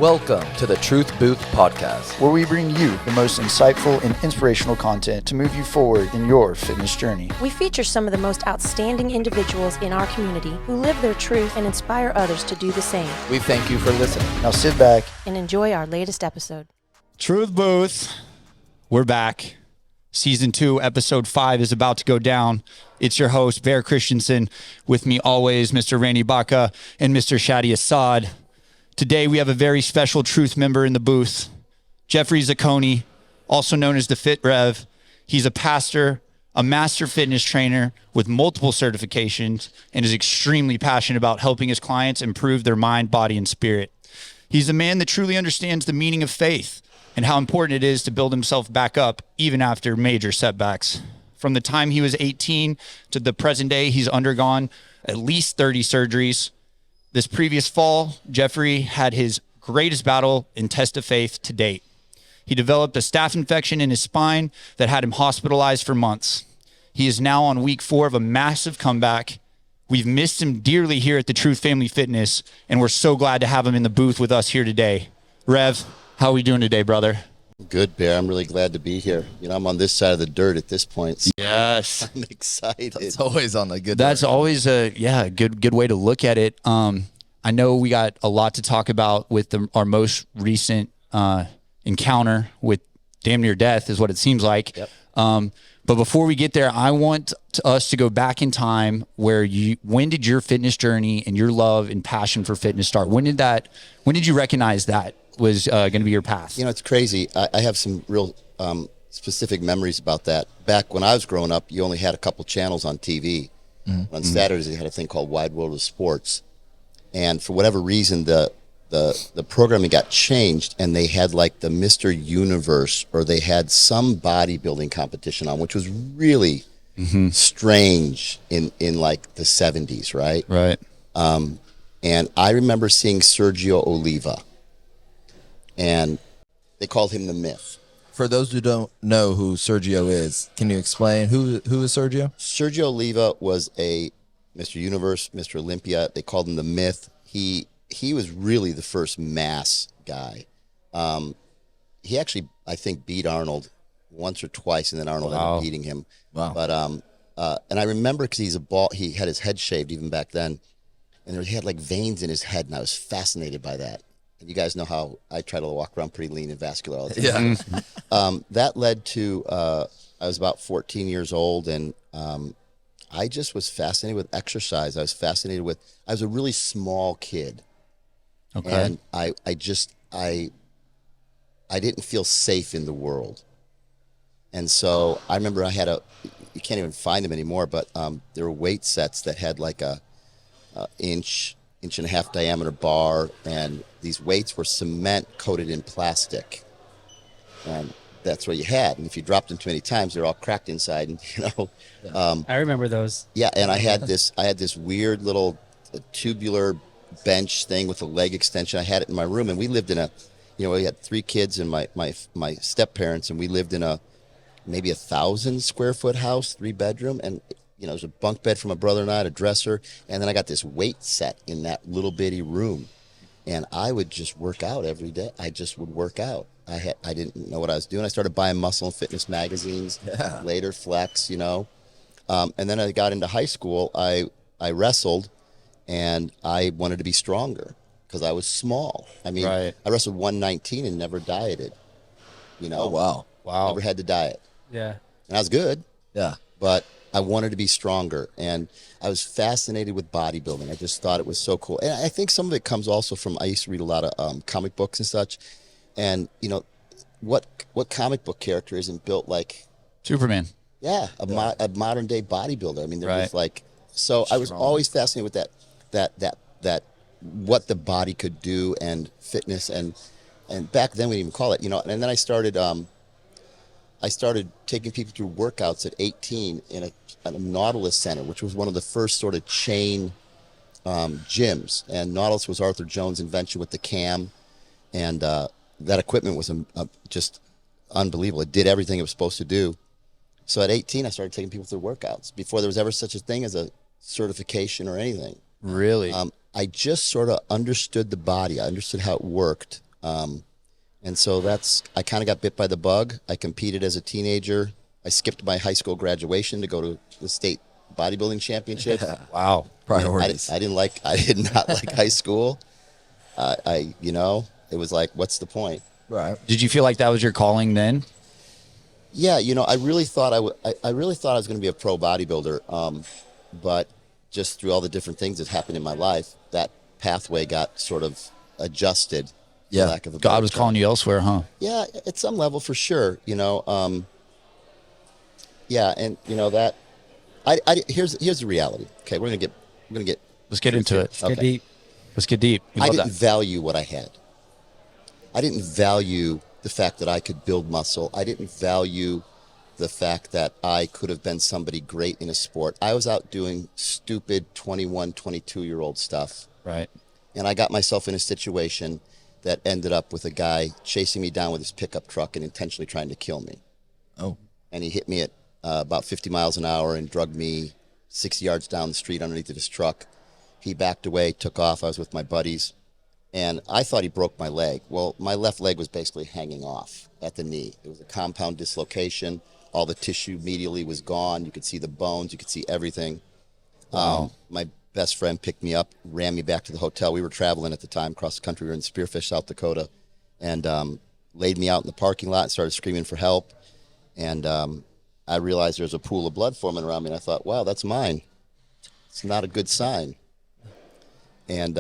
Welcome to the Truth Booth Podcast, where we bring you the most insightful and inspirational content to move you forward in your fitness journey. We feature some of the most outstanding individuals in our community who live their truth and inspire others to do the same. We thank you for listening. Now sit back and enjoy our latest episode. Truth Booth, we're back. Season 2, Episode 5 is about to go down. It's your host, Bear Christensen. With me always, Mr. Randy Baca and Mr. Shadi Assad. Today, we have a very special Truth member in the booth, Jeffery Zacconi, also known as the Fit Rev. He's a pastor, a master fitness trainer with multiple certifications, and is extremely passionate about helping his clients improve their mind, body, and spirit. He's a man that truly understands the meaning of faith and how important it is to build himself back up even after major setbacks. From the time he was 18 to the present day, he's undergone at least 30 surgeries. This previous fall, Jeffery had his greatest battle and test of faith to date. He developed a staph infection in his spine that had him hospitalized for months. He is now on week 4 of a massive comeback. We've missed him dearly here at the Truth Family Fitness, and we're so glad to have him in the booth with us here today. Rev, how are we doing today, brother? Good, Bear. I'm really glad to be here. You know, I'm on this side of the dirt at this point. So yes. I'm excited. It's always on the good. That's always a good way to look at it. I know we got a lot to talk about with our most recent encounter with damn near death is what it seems like. Yep. But before we get there, I want us to go back in time when did your fitness journey and your love and passion for fitness start? When did you recognize that was going to be your path? You know, it's crazy. I have some real specific memories about that. Back when I was growing up, you only had a couple channels on TV. Mm-hmm. On Saturdays, they had a thing called Wide World of Sports. And for whatever reason, the programming got changed, and they had like the Mr. Universe, or they had some bodybuilding competition on, which was really strange in like the 70s, right? Right. And I remember seeing Sergio Oliva, and they called him the Myth. For those who don't know who Sergio is, can you explain who is Sergio? Sergio Oliva was a Mr. Universe, Mr. Olympia. They called him the Myth. He was really the first mass guy. He actually, I think, beat Arnold once or twice, and then Arnold ended up beating him. Wow. But and I remember because he had his head shaved even back then, and he had like veins in his head, and I was fascinated by that. And you guys know how I try to walk around pretty lean and vascular all the time. Yeah. That led to I was about 14 years old, and I just was fascinated with exercise. I was a really small kid. Okay. And I didn't feel safe in the world. And so I remember you can't even find them anymore, but there were weight sets that had like a inch and a half diameter bar, and these weights were cement coated in plastic. And that's what you had. And if you dropped them too many times, they're all cracked inside, and I remember those. Yeah, and I had this weird little tubular bench thing with a leg extension. I had it in my room, and we lived in we had 3 kids and my step parents, and we lived in maybe 1,000 square foot house, 3-bedroom, and it was a bunk bed for my brother and I, a dresser, and then I got this weight set in that little bitty room, and I would just work out every day. I just would work out. I didn't know what I was doing. I started buying muscle and fitness magazines. Yeah. Later, Flex, and then I got into high school. I wrestled, and I wanted to be stronger because I was small. I mean, Right. I wrestled 119 and never dieted. Oh, wow. Never had to diet. Yeah. And I was good. Yeah. But I wanted to be stronger, and I was fascinated with bodybuilding. I just thought it was so cool. And I think some of it comes also from, I used to read a lot of comic books and such, and what comic book character isn't built like Superman. a modern day bodybuilder? I mean, they're Right. just like, so I was always fascinated with that what the body could do, and fitness, and back then we didn't even call it, and then I started taking people through workouts at 18 in a Nautilus Center, which was one of the first sort of chain gyms. And Nautilus was Arthur Jones' invention with the cam, and that equipment was just unbelievable. It did everything it was supposed to do. So at 18, I started taking people through workouts before there was ever such a thing as a certification or anything. Really? I just sort of understood the body. I understood how it worked. And so I kind of got bit by the bug. I competed as a teenager. I skipped my high school graduation to go to the state bodybuilding championship. Wow. Priorities. I did not like high school. It was like, what's the point? Right. Did you feel like that was your calling then? Yeah, I really thought I really thought I was going to be a pro bodybuilder, but just through all the different things that happened in my life, that pathway got sort of adjusted. for Yeah. lack of a God better was term. calling you elsewhere, huh? Yeah, at some level for sure. Yeah, and that. Here's the reality. Okay, we're gonna get. Let's get into it. Get deep. Let's get deep. We I love didn't that. value what I had. I didn't value the fact that I could build muscle. I didn't value the fact that I could have been somebody great in a sport. I was out doing stupid 21, 22-year-old stuff. Right. And I got myself in a situation that ended up with a guy chasing me down with his pickup truck and intentionally trying to kill me. Oh. And he hit me at about 50 miles an hour and drugged me 60 yards down the street underneath of his truck. He backed away, took off. I was with my buddies. And I thought he broke my leg. Well, my left leg was basically hanging off at the knee. It was a compound dislocation. All the tissue medially was gone. You could see the bones. You could see everything. Wow. My best friend picked me up, ran me back to the hotel. We were traveling at the time across the country. We were in Spearfish, South Dakota, and laid me out in the parking lot and started screaming for help. And I realized there was a pool of blood forming around me, and I thought, wow, that's mine. It's not a good sign. And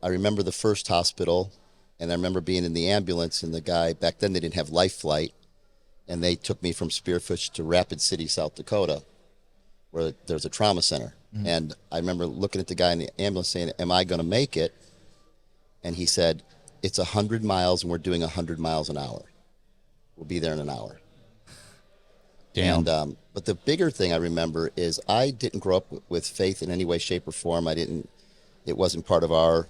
I remember the first hospital, and I remember being in the ambulance, and the guy, back then they didn't have life flight, and they took me from Spearfish to Rapid City, South Dakota, where there's a trauma center. Mm-hmm. And I remember looking at the guy in the ambulance saying, am I going to make it? And he said, it's 100 miles, and we're doing 100 miles an hour. We'll be there in an hour. Damn. And, but the bigger thing I remember is I didn't grow up with faith in any way, shape, or form. It wasn't part of our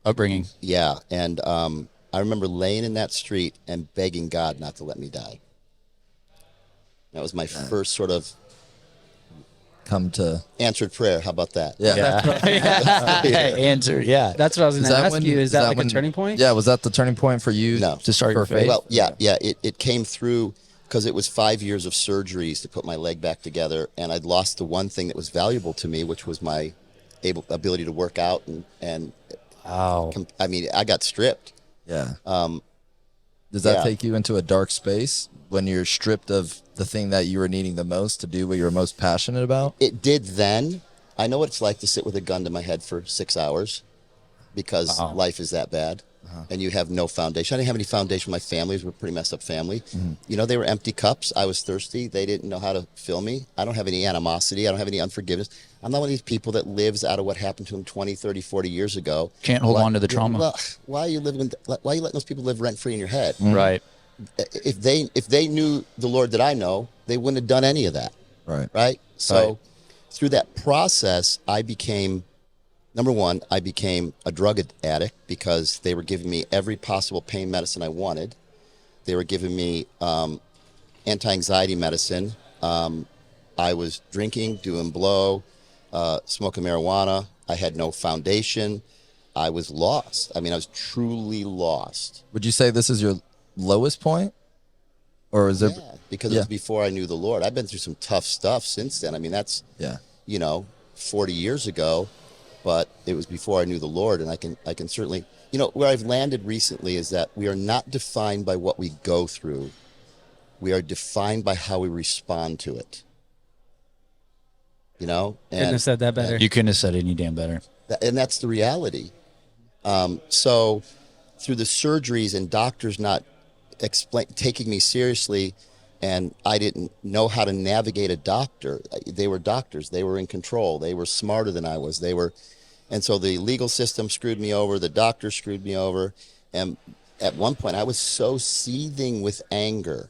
Upbringing. Yeah, and I remember laying in that street and begging God not to let me die. That was my first sort of Come to. answered prayer. How about that? Yeah. Answer. Yeah. That's what I was going to ask you. Is that like a when- turning point? Yeah. Was that the turning point for you? No. To start your for faith? Well, yeah. It came through because it was 5 years of surgeries to put my leg back together, and I'd lost the one thing that was valuable to me, which was my ability to work out and Wow. I mean, I got stripped. Yeah. Does that yeah. take you into a dark space when you're stripped of the thing that you were needing the most to do what you were most passionate about? It did then. I know what it's like to sit with a gun to my head for 6 hours because life is that bad. And you have no foundation. I didn't have any foundation. My family was a pretty messed up family. Mm-hmm. They were empty cups. I was thirsty. They didn't know how to fill me. I don't have any animosity. I don't have any unforgiveness. I'm not one of these people that lives out of what happened to him 20, 30, 40 years ago. Can't hold on to the trauma. Well, why are you letting those people live rent free in your head? Right. If they knew the Lord that I know, they wouldn't have done any of that. Right. Right? So Right. through that process, I became a drug addict because they were giving me every possible pain medicine I wanted. They were giving me anti-anxiety medicine. I was drinking, doing blow, smoking marijuana. I had no foundation. I was lost. I mean, I was truly lost. Would you say this is your lowest point? Or is there. Yeah, because it was before I knew the Lord. I've been through some tough stuff since then. I mean, that's, 40 years ago. But it was before I knew the Lord, and I can certainly, where I've landed recently is that we are not defined by what we go through. We are defined by how we respond to it. Couldn't have said that better. You couldn't have said it any damn better. And that's the reality. So through the surgeries and doctors not taking me seriously, and I didn't know how to navigate a doctor. They were doctors. They were in control. They were smarter than I was. And so the legal system screwed me over. The doctor screwed me over. And at one point, I was so seething with anger.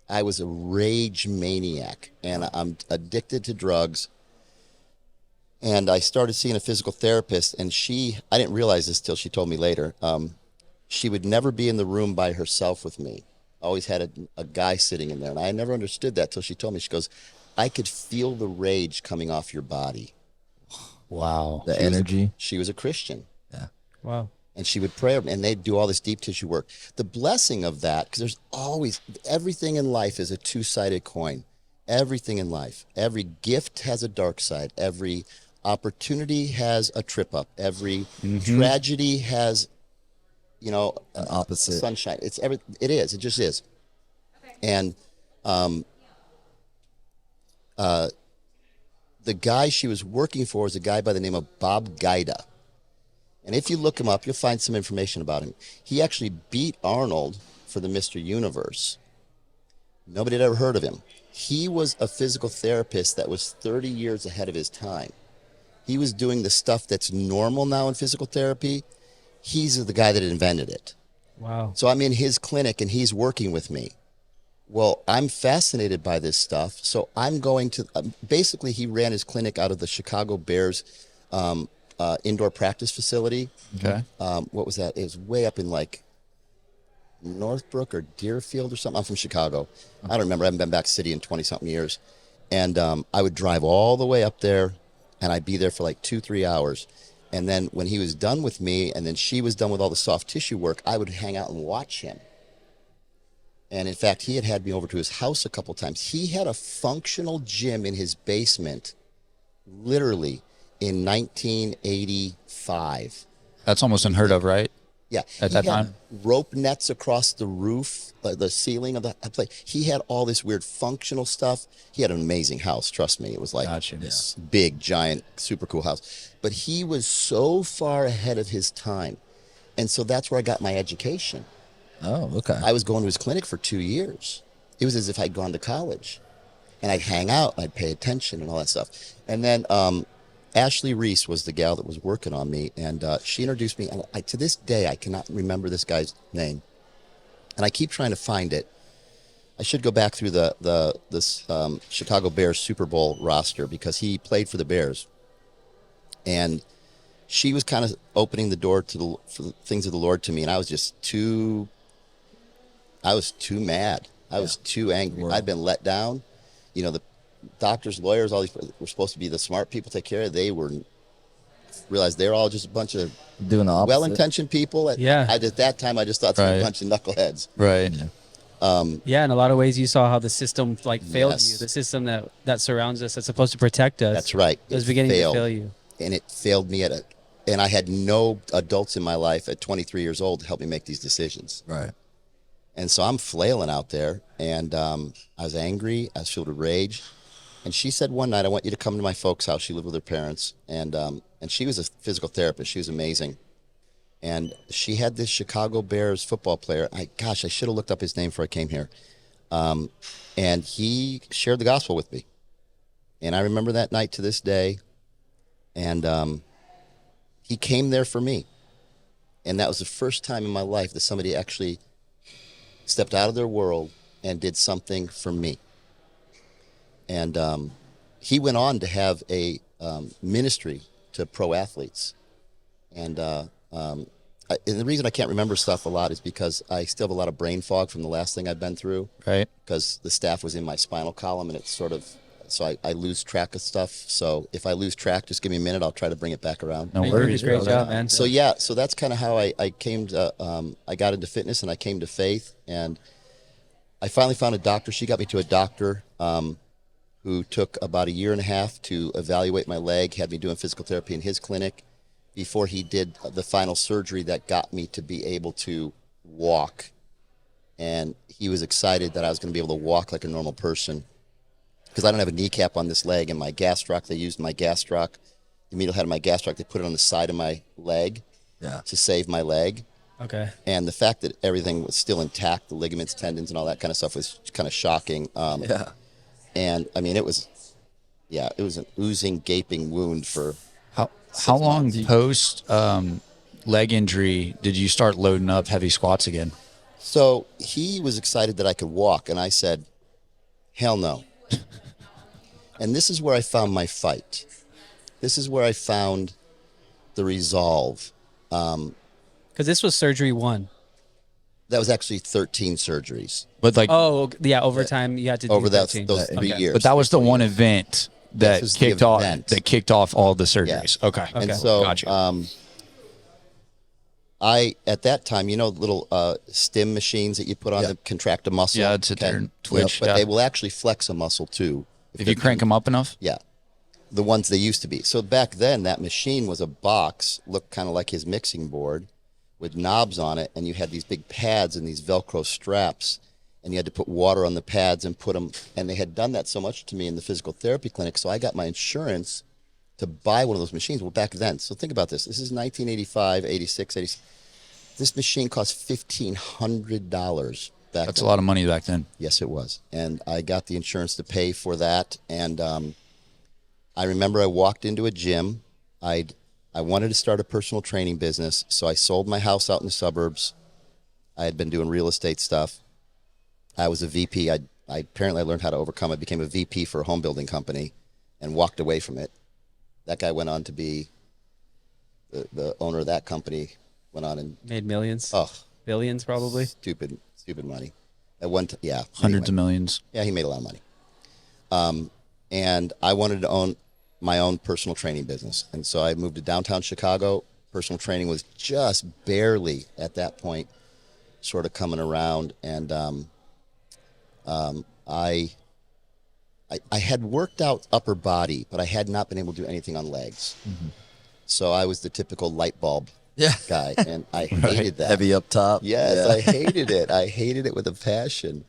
I was a rage maniac, and I'm addicted to drugs. And I started seeing a physical therapist, and I didn't realize this till she told me later. She would never be in the room by herself with me. Always had a guy sitting in there. And I never understood that till she told me. She goes, I could feel the rage coming off your body. Wow. The energy. She was a Christian. Yeah. Wow. and she would pray, and they'd do all this deep tissue work. The blessing of that, because there's always, everything in life is a two-sided coin. Everything in life. Every gift has a dark side. Every opportunity has a trip up. Every tragedy has, an opposite sunshine. It just is. And the guy she was working for was a guy by the name of Bob Gaida. And if you look him up, you'll find some information about him. He actually beat Arnold for the Mr. Universe. Nobody had ever heard of him. He was a physical therapist that was 30 years ahead of his time. He was doing the stuff that's normal now in physical therapy. He's the guy that invented it. Wow. So I'm in his clinic and he's working with me. Well, I'm fascinated by this stuff. So I'm going to, basically he ran his clinic out of the Chicago Bears indoor practice facility. Okay. What was that? It was way up in like Northbrook or Deerfield or something. I'm from Chicago. I don't remember. I haven't been back to the city in 20 something years. And I would drive all the way up there and I'd be there for like 2-3 hours. And then when he was done with me and then she was done with all the soft tissue work, I would hang out and watch him. And in fact, he had me over to his house a couple times. He had a functional gym in his basement, literally in 1985. That's almost unheard of, right? Yeah. At that time? Rope nets across the roof, the ceiling of the place. He had all this weird functional stuff. He had an amazing house, trust me. It was like this big, giant, super cool house. But he was so far ahead of his time. And so that's where I got my education. Oh, okay. I was going to his clinic for 2 years. It was as if I'd gone to college. And I'd hang out, and I'd pay attention and all that stuff. And then Ashley Reese was the gal that was working on me, and she introduced me. And to this day, I cannot remember this guy's name. And I keep trying to find it. I should go back through this Chicago Bears Super Bowl roster because he played for the Bears. And she was kind of opening the door for the things of the Lord to me, and I was just too mad. I was too angry. I'd been let down. The doctors, lawyers, all these were supposed to be the smart people to take care of. They realized they're all just a bunch of doing the opposite. Well-intentioned people. At that time, I just thought they were a bunch of knuckleheads. Right. Yeah, in a lot of ways, you saw how the system failed you. The system that surrounds us, that's supposed to protect us. That's right. It was beginning to fail you. And it failed me and I had no adults in my life at 23 years old to help me make these decisions. Right. And so I'm flailing out there, and I was angry. I was filled with rage. And she said one night, I want you to come to my folks' house. She lived with her parents, and she was a physical therapist. She was amazing. And she had this Chicago Bears football player. I should have looked up his name before I came here. And he shared the gospel with me. And I remember that night to this day. And he came there for me. And that was the first time in my life that somebody actually stepped out of their world and did something for me. And he went on to have a ministry to pro athletes. And the reason I can't remember stuff a lot is because I still have a lot of brain fog from the last thing I've been through. Right. Because the staph was in my spinal column, and it's so I lose track of stuff. So if I lose track, just give me a minute. I'll try to bring it back around. No worries. Great job, man. So so that's kind of how I came to, I got into fitness and I came to faith. And I finally found a doctor. She got me to a doctor who took about 1.5 years to evaluate my leg, had me doing physical therapy in his clinic before he did the final surgery that got me to be able to walk. And he was excited that I was going to be able to walk like a normal person, because I don't have a kneecap on this leg, and my gastroc, they used my gastroc, the medial head of my gastroc, they put it on the side of my leg to save my leg. Okay. And the fact that everything was still intact, the ligaments, tendons, and all that kind of stuff was kind of shocking. And I mean, it was an oozing, gaping wound for how long post leg injury did you start loading up heavy squats again? So he was excited that I could walk, and I said, hell no. And this is where I found my fight. This is where I found the resolve. Because this was surgery 1. That was actually 13 surgeries. But over time you had to do over 13. those 3 years. But that was the one event that kicked off all the surgeries. Yeah. Okay. And so gotcha. at that time, little stim machines that you put on to contract a muscle. Yeah, I'd sit there and twitch. But yeah. they will actually flex a muscle too. If you crank them up enough. Yeah. The ones they used to be. So back then, that machine was a box, looked kind of like his mixing board, with knobs on it, and you had these big pads and these Velcro straps, and you had to put water on the pads and put them. And they had done that so much to me in the physical therapy clinic, so I got my insurance to buy one of those machines. Well, back then, so think about this. This is 1985, 86, 86. This machine cost $1,500 back That's then. a lot of money back then. Yes, it was. And I got the insurance to pay for that, and I remember I walked into a gym. I wanted to start a personal training business, so I sold my house out in the suburbs. I had been doing real estate stuff. I was a VP. I apparently learned how to overcome. I became a VP for a home building company and walked away from it. That guy went on to be the owner of that company, went on and Made millions. Oh, Billions, probably. stupid money. At one yeah. Hundreds of anyway. millions. Yeah, he made a lot of money. And I wanted to own my own personal training business. And so I moved to downtown Chicago. Personal training was just barely at that point sort of coming around. And I had worked out upper body, but I had not been able to do anything on legs. Mm-hmm. So I was the typical light bulb guy, and I hated that. Heavy up top. Yes, Yeah. I hated it. I hated it with a passion.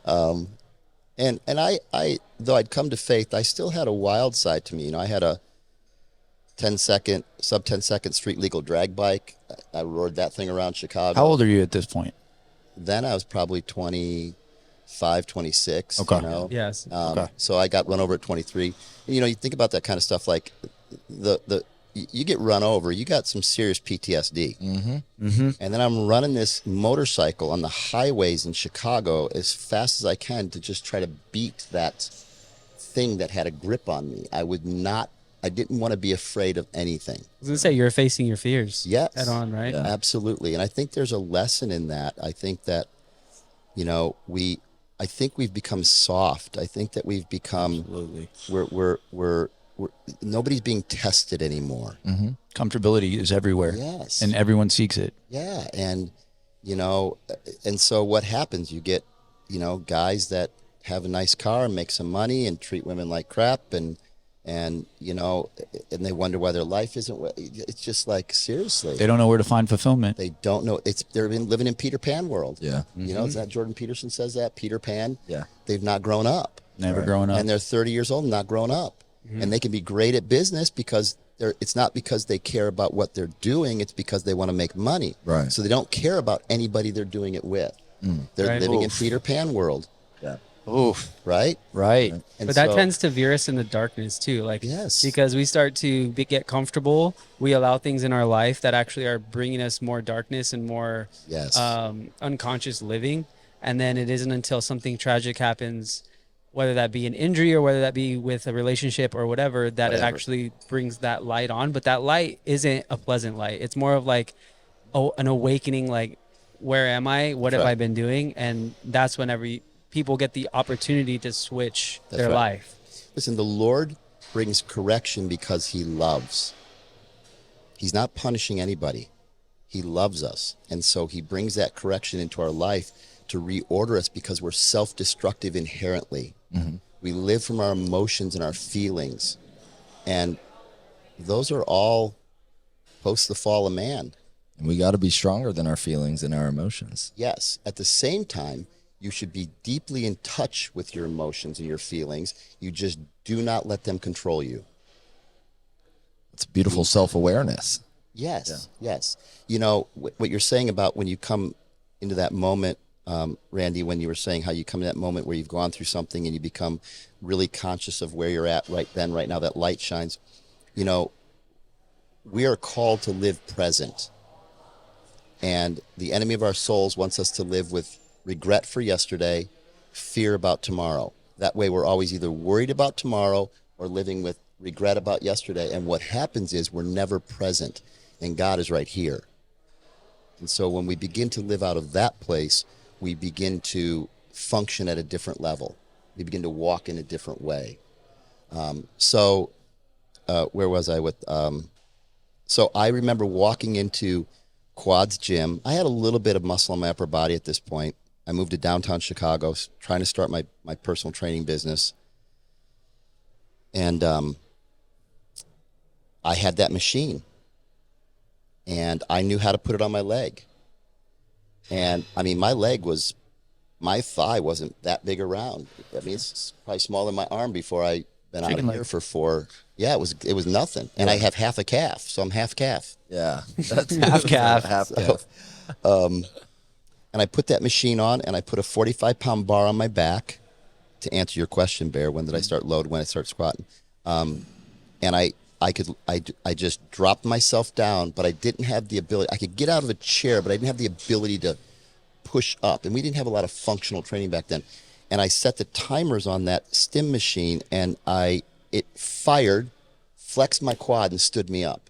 And I though I'd come to faith, I still had a wild side to me. I had a sub 10 second street legal drag bike. I rode that thing around Chicago. How old are you at this point? Then I was probably 25, 26. Okay. Yes. Okay. So I got run over at 23. You think about that kind of stuff, like you get run over, you got some serious PTSD. Mm-hmm. Mm-hmm. And then I'm running this motorcycle on the highways in Chicago as fast as I can to just try to beat that thing that had a grip on me. I didn't want to be afraid of anything. I was going to say, you're facing your fears. Yes. Head on, right? Yeah. Absolutely. And I think there's a lesson in that. I think that, I think we've become soft. I think that we've become, Absolutely. we're nobody's being tested anymore. Mm-hmm. Comfortability is everywhere. Yes. And everyone seeks it. Yeah. And, and so what happens? You get, guys that have a nice car and make some money and treat women like crap and they wonder why their life isn't, it's just like, seriously. They don't know where to find fulfillment. They don't know. They're living in Peter Pan world. Yeah. Is that Jordan Peterson says that? Peter Pan? Yeah. They've not grown up. Never growing up. And they're 30 years old and not grown up. Mm-hmm. And they can be great at business because it's not because they care about what they're doing. It's because they want to make money. Right. So they don't care about anybody they're doing it with. They're Right. living in Peter Pan world. Yeah. Oof. Right? Right. And But that so- tends to veer us in the darkness too. Like, Yes. because we start to get comfortable. We allow things in our life that actually are bringing us more darkness and more Yes. unconscious living. And then it isn't until something tragic happens, whether that be an injury or whether that be with a relationship or whatever, that it actually brings that light on. But that light isn't a pleasant light. It's more of like an awakening, like, where am I? What have right. I been doing? And that's whenever people get the opportunity to switch That's their right. life. Listen, the Lord brings correction because he loves. He's not punishing anybody. He loves us. And so he brings that correction into our life to reorder us because we're self-destructive inherently. Mm-hmm. We live from our emotions and our feelings. And those are all post the fall of man. And we got to be stronger than our feelings and our emotions. Yes. At the same time, you should be deeply in touch with your emotions and your feelings. You just do not let them control you. It's beautiful self-awareness. Yes, yes. What you're saying about when you come into that moment, Randy, when you were saying how you come to that moment where you've gone through something and you become really conscious of where you're at right then, right now, that light shines. We are called to live present. And the enemy of our souls wants us to live with regret for yesterday, fear about tomorrow. That way we're always either worried about tomorrow or living with regret about yesterday. And what happens is we're never present, and God is right here. And so when we begin to live out of that place, we begin to function at a different level. We begin to walk in a different way. Where was I with... So I remember walking into Quads gym. I had a little bit of muscle on my upper body at this point. I moved to downtown Chicago, trying to start my personal training business. And I had that machine. And I knew how to put it on my leg. And, I mean, my thigh wasn't that big around. I mean, it's probably smaller than my arm before I been out of here for 4. Yeah, it was nothing. And I have half a calf, so I'm half calf. Yeah. That's Half calf. Half calf. And I put that machine on, and I put a 45-pound bar on my back. To answer your question, Bear, when did I start load? When I start squatting, and I just dropped myself down, but I didn't have the ability. I could get out of a chair, but I didn't have the ability to push up. And we didn't have a lot of functional training back then. And I set the timers on that stim machine, and it fired, flexed my quad, and stood me up.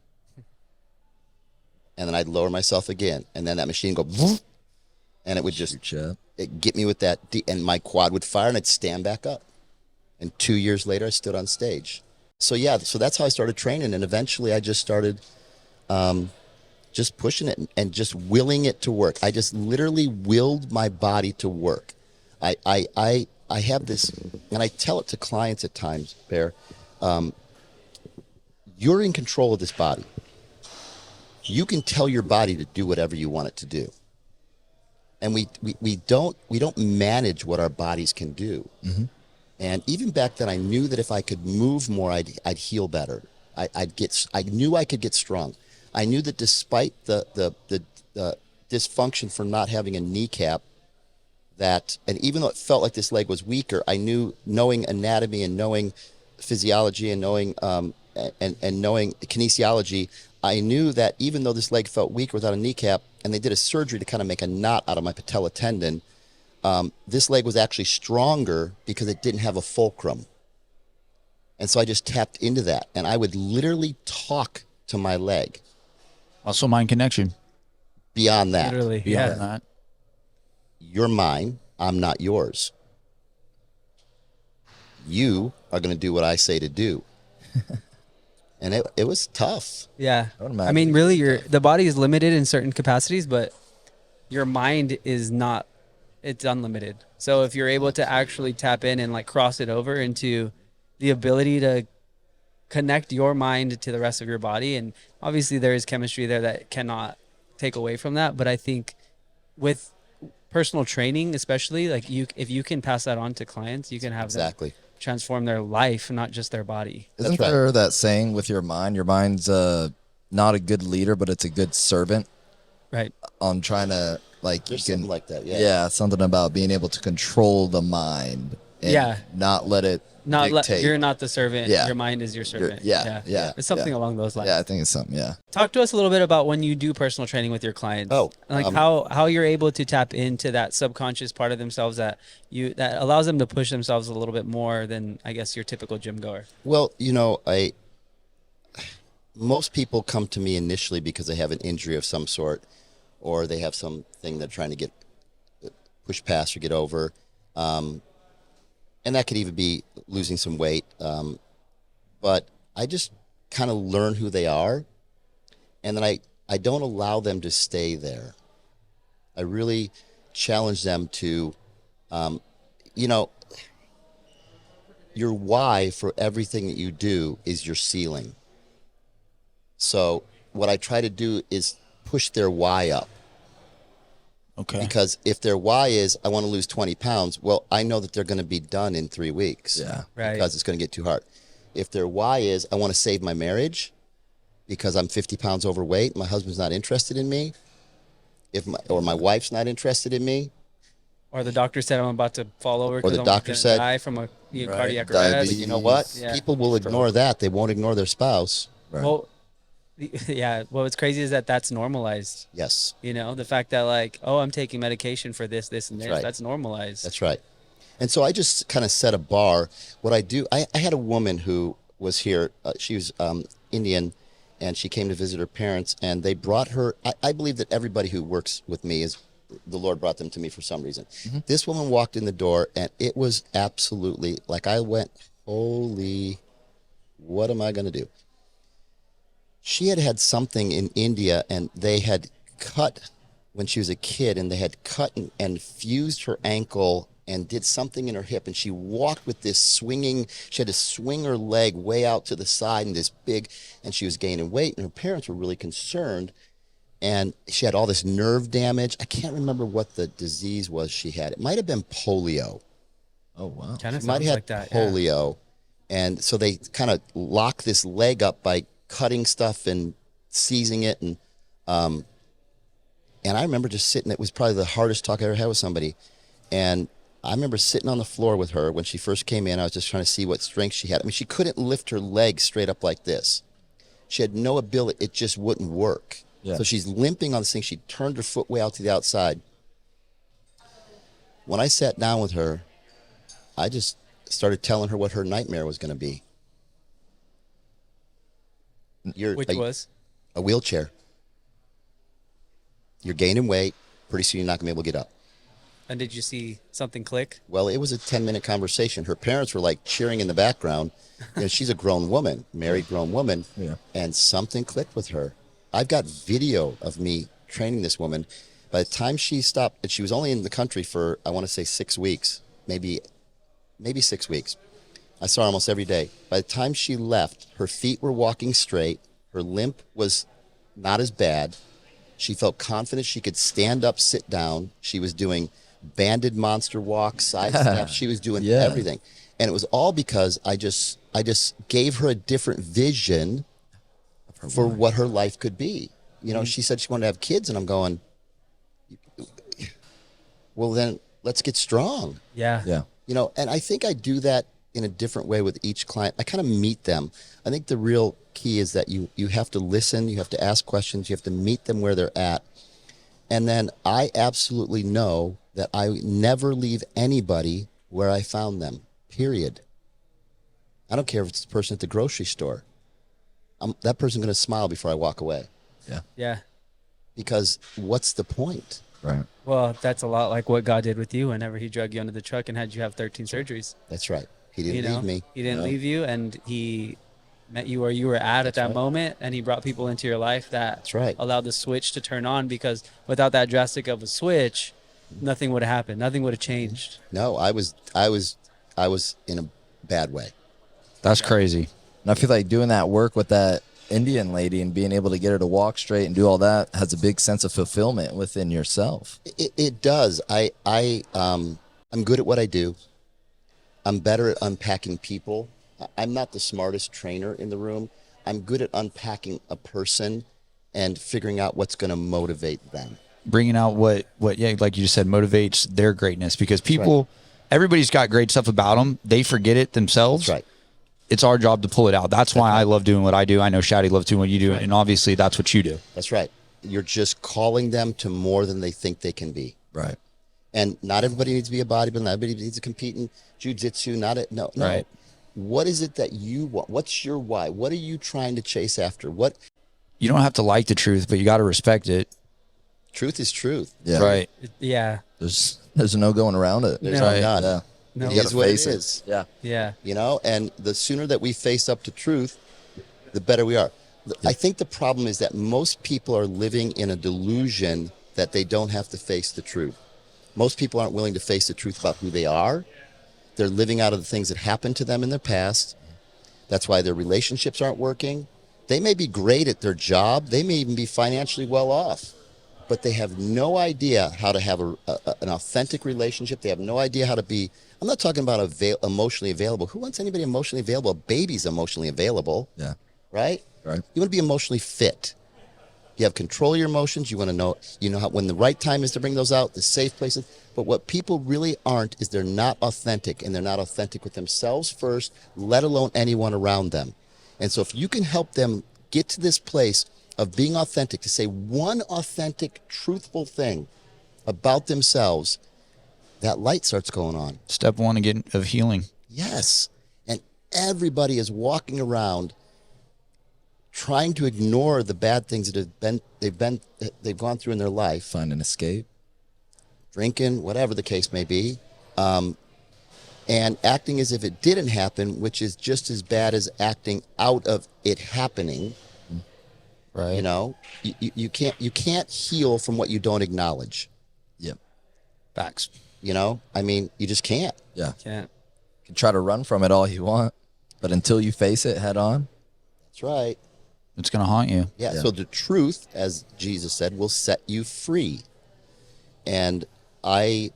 And then I'd lower myself again, and then that machine would go, and it would just get me with that, and my quad would fire, and I'd stand back up. And 2 years later, I stood on stage. So yeah, so that's how I started training, and eventually I just started just pushing it and just willing it to work. I just literally willed my body to work. I have this, and I tell it to clients at times, Bear, you're in control of this body. You can tell your body to do whatever you want it to do. And we don't manage what our bodies can do. Mm-hmm. And even back then, I knew that if I could move more, I'd heal better. I knew I could get strong. I knew that despite the dysfunction from not having a kneecap, and even though it felt like this leg was weaker, I knew, knowing anatomy and knowing physiology and knowing and knowing kinesiology, I knew that even though this leg felt weaker without a kneecap, and they did a surgery to kind of make a knot out of my patella tendon, this leg was actually stronger because it didn't have a fulcrum. And so I just tapped into that, and I would literally talk to my leg. Muscle mind connection. Beyond that. Literally, Beyond that. You're mine. I'm not yours. You are going to do what I say to do. And it was tough. Yeah. I mean, really, the body is limited in certain capacities, but your mind is not. It's unlimited. So if you're able to actually tap in and like cross it over into the ability to connect your mind to the rest of your body, and obviously there is chemistry there that cannot take away from that. But I think with personal training, especially, like if you can pass that on to clients, you can have them transform their life, not just their body. Isn't there that saying with your mind's not a good leader, but it's a good servant? Right. On trying to, like, There's something like that, yeah. Yeah, something about being able to control the mind and not let it dictate. You're not the servant. Yeah. Your mind is your servant. Yeah. It's something along those lines. Yeah, I think it's something, yeah. Talk to us a little bit about when you do personal training with your clients. Like how you're able to tap into that subconscious part of themselves that allows them to push themselves a little bit more than, I guess, your typical gym goer. Well, most people come to me initially because they have an injury of some sort, or they have something they're trying to get push past or get over. And that could even be losing some weight. But I just kind of learn who they are. And then I don't allow them to stay there. I really challenge them to, your why for everything that you do is your ceiling. So what I try to do is push their why up. Okay. Because if their why is, I want to lose 20 pounds, well, I know that they're going to be done in 3 weeks. Yeah. Right. Because it's going to get too hard. If their why is, I want to save my marriage because I'm 50 pounds overweight, my husband's not interested in me, or my wife's not interested in me. Or the doctor said I'm about to fall over because I'm going to die from a cardiac arrest. You know what? Yeah. People will ignore that. They won't ignore their spouse. Right. Well, what's crazy is that's normalized. Yes. The fact that like, oh, I'm taking medication for this, and this, that's normalized. That's right. And so I just kind of set a bar. What I do, I had a woman who was here. She was Indian, and she came to visit her parents, and they brought her. I believe that everybody who works with me is, the Lord brought them to me for some reason. Mm-hmm. This woman walked in the door, and it was absolutely like I went, holy, what am I going to do? She had something in India, and they had cut when she was a kid, and they had cut and fused her ankle and did something in her hip, and she walked with this swinging, she had to swing her leg way out to the side and this big, and she was gaining weight, and her parents were really concerned, and she had all this nerve damage. I can't remember what the disease was she had. It might have been polio. Oh, wow. Kind of She might sounds have like that. had polio. And so they kind of lock this leg up by cutting stuff and seizing it. And I remember just sitting, it was probably the hardest talk I ever had with somebody. And I remember sitting on the floor with her when she first came in. I was just trying to see what strength she had. I mean, she couldn't lift her leg straight up like this. She had no ability. It just wouldn't work. Yeah. So she's limping on this thing. She turned her foot way out to the outside. When I sat down with her, I just started telling her what her nightmare was going to be. Which was? A wheelchair. You're gaining weight. Pretty soon you're not going to be able to get up. And did you see something click? Well, it was a 10-minute conversation. Her parents were like cheering in the background. You know, she's a grown woman, married grown woman, Yeah. and something clicked with her. I've got video of me training this woman. By the time she stopped, and she was only in the country for, I want to say 6 weeks, maybe 6 weeks. I saw her almost every day. By the time she left, her feet were walking straight. Her limp was not as bad. She felt confident she could stand up, sit down. She was doing banded monster walks, side steps. She was doing Yeah. everything. And it was all because I just gave her a different vision for what her life could be. You know, she said she wanted to have kids, and I'm going, well, then let's get strong. Yeah. Yeah. You know, and I think I do that in a different way with each client. I kind of meet them. I think the real key is that you have to listen, you have to ask questions, you have to meet them where they're at. And then I absolutely know that I never leave anybody where I found them, period. I don't care if it's the person at the grocery store. That person's going to smile before I walk away. Yeah. Because what's the point? Right. Well, that's a lot like what God did with you whenever he drug you under the truck and had you have 13 surgeries. That's right. He didn't You know, leave me. he didn't leave you, and he met you where you were at that moment, and he brought people into your life that That's right. allowed the switch to turn on, because without that drastic of a switch, nothing would have happened. Nothing would have changed. No, I was in a bad way. That's crazy. And I feel like doing that work with that Indian lady and being able to get her to walk straight and do all that has a big sense of fulfillment within yourself. It does. I'm good at what I do. I'm better at unpacking people. I'm not the smartest trainer in the room. I'm good at unpacking a person and figuring out what's going to motivate them. Bringing out what like you just said, motivates their greatness, because people, everybody's got great stuff about them. They forget it themselves. That's right. It's our job to pull it out. That's why I love doing what I do. I know Shaddy loves doing what you do. Right. And obviously that's what you do. That's right. You're just calling them to more than they think they can be. Right. And not everybody needs to be a bodybuilder. Not everybody needs to compete in jiu-jitsu. No. Right. What is it that you want? What's your why? What are you trying to chase after? What You don't have to like the truth, but you got to respect it. truth is truth. Yeah. Right. Yeah. There's no going around it. There's No. none. Yeah. No. It is what it is. Yeah. Yeah. You know, and the sooner that we face up to truth, the better we are. I think the problem is that most people are living in a delusion that they don't have to face the truth. Most people aren't willing to face the truth about who they are. They're living out of the things that happened to them in their past. That's why their relationships aren't working. They may be great at their job. They may even be financially well off, but they have no idea how to have an authentic relationship. They have no idea how to be, I'm not talking about emotionally available. Who wants anybody emotionally available? A baby's emotionally available, Yeah. right? Right. You want to be emotionally fit. You have control of your emotions. You want to know, how when the right time is to bring those out, the safe places. But what people really aren't is they're not authentic, and they're not authentic with themselves first, let alone anyone around them. And so if you can help them get to this place of being authentic, to say one authentic, truthful thing about themselves, that light starts going on. Step one again of healing. Yes. And everybody is walking around trying to ignore the bad things that they've gone through in their life, Find an escape. drinking, whatever the case may be, and acting as if it didn't happen, which is just as bad as acting out of it happening, Right. You know, you can't heal from what you don't acknowledge. Yep. Facts. You know, I mean, you just can't. Yeah. Can't. You can try to run from it all you want, but until you face it head on, That's right. It's going to haunt you. Yeah. Yeah. So the truth, as Jesus said, will set you free. And I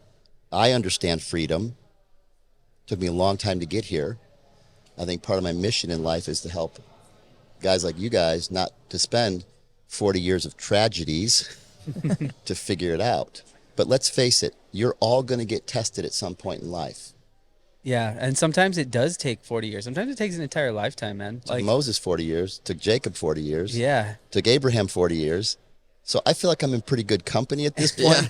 understand freedom. Took me a long time to get here. I think part of my mission in life is to help guys like you guys not to spend 40 years of tragedies to figure it out. But let's face it, you're all going to get tested at some point in life. Yeah, and sometimes it does take 40 years. Sometimes it takes an entire lifetime, man. Took Moses 40 years, took Jacob 40 years, yeah. took Abraham 40 years. So I feel like I'm in pretty good company at this point.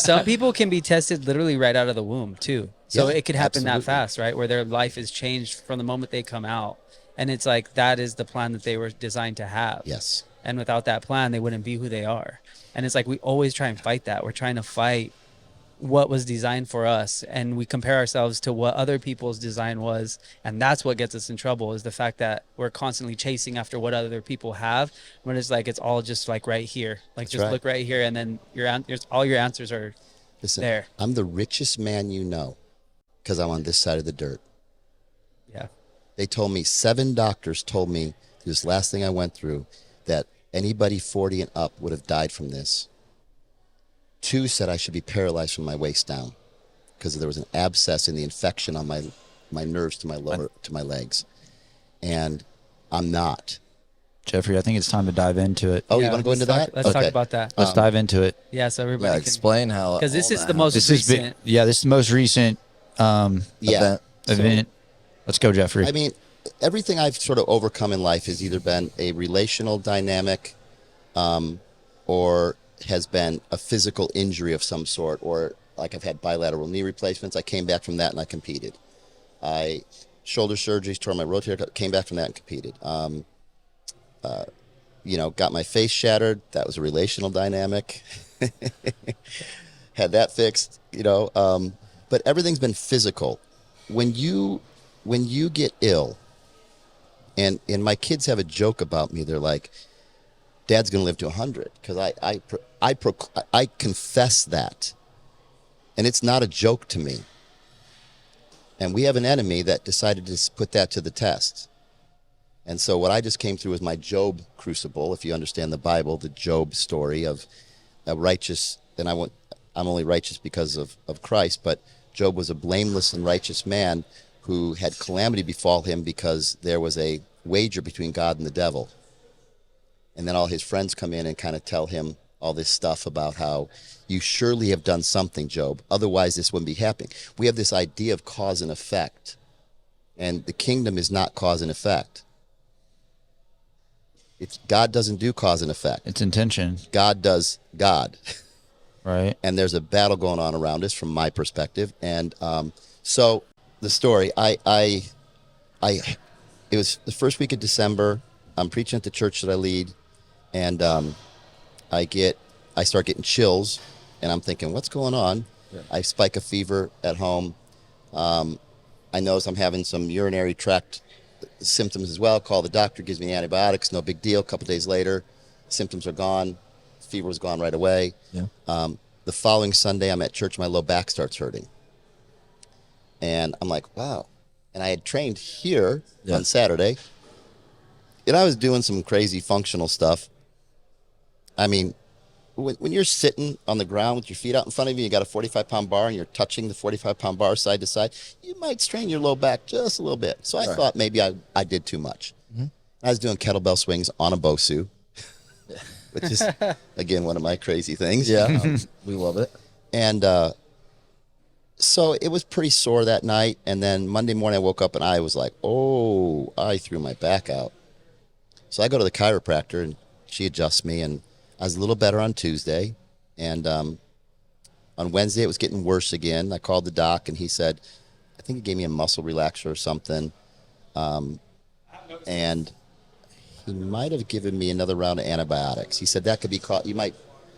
Some people can be tested literally right out of the womb too. So Yeah, it could happen absolutely. that fast, right? Where their life is changed from the moment they come out. And it's like that is the plan that they were designed to have. Yes. And without that plan, they wouldn't be who they are. And it's like we always try and fight that. We're trying to fight what was designed for us, and we compare ourselves to what other people's design was, and that's what gets us in trouble, is the fact that we're constantly chasing after what other people have, when it's like it's all just like right here, like just right. look right here, and then all your answers are Listen, there. I'm the richest man you know because I'm on this side of the dirt. Yeah. They told me, 7 doctors told me this last thing I went through, that anybody 40 and up would have died from this. 2 said I should be paralyzed from my waist down because there was an abscess in the infection on my nerves to my legs. And I'm not. Jeffrey, I think it's time to dive into it. Oh, Yeah, you want to go let's into talk- that? Let's talk Okay. about that. Let's dive into it. Yeah, so yeah, everybody can, explain how. because this all is that the most This is recent. this is the most recent Yeah. event. event. Let's go, Jeffrey. I mean, everything I've sort of overcome in life has either been a relational dynamic or has been a physical injury of some sort, or like I've had bilateral knee replacements. I came back from that and I competed. Shoulder surgeries, tore my rotator, came back from that and competed. Got my face shattered. That was a relational dynamic. Had that fixed, but everything's been physical. When you get ill, and my kids have a joke about me. They're like, Dad's going to live to 100, because I confess that. And it's not a joke to me. And we have an enemy that decided to put that to the test. And so what I just came through was my Job crucible, if you understand the Bible, the Job story of a righteous, and I'm only righteous because of Christ, but Job was a blameless and righteous man who had calamity befall him because there was a wager between God and the devil. And then all his friends come in and kind of tell him all this stuff about how you surely have done something, Job. Otherwise, this wouldn't be happening. We have this idea of cause and effect. And the kingdom is not cause and effect. God doesn't do cause and effect. it's intention, God does God. right? And there's a battle going on around us from my perspective. And so the story, it was the first week of December. I'm preaching at the church that I lead, and I start getting chills, and I'm thinking, what's going on? Yeah. I spike a fever at home. I notice I'm having some urinary tract symptoms as well. Call the doctor, gives me antibiotics, no big deal. A couple days later, symptoms are gone. Fever was gone right away. Yeah. The following Sunday, I'm at church, my low back starts hurting. And I'm like, wow. And I had trained here on Saturday. And I was doing some crazy functional stuff. I mean, when you're sitting on the ground with your feet out in front of you, you got a 45-pound bar and you're touching the 45-pound bar side to side, you might strain your low back just a little bit. So I thought maybe I did too much. Mm-hmm. I was doing kettlebell swings on a BOSU, which is, again, one of my crazy things. Yeah, we love it. And so it was pretty sore that night. And then Monday morning I woke up and I was like, oh, I threw my back out. So I go to the chiropractor and she adjusts me, and I was a little better on Tuesday. And on Wednesday it was getting worse again. I called the doc and he said, I think he gave me a muscle relaxer or something. And he might have given me another round of antibiotics. He said that could be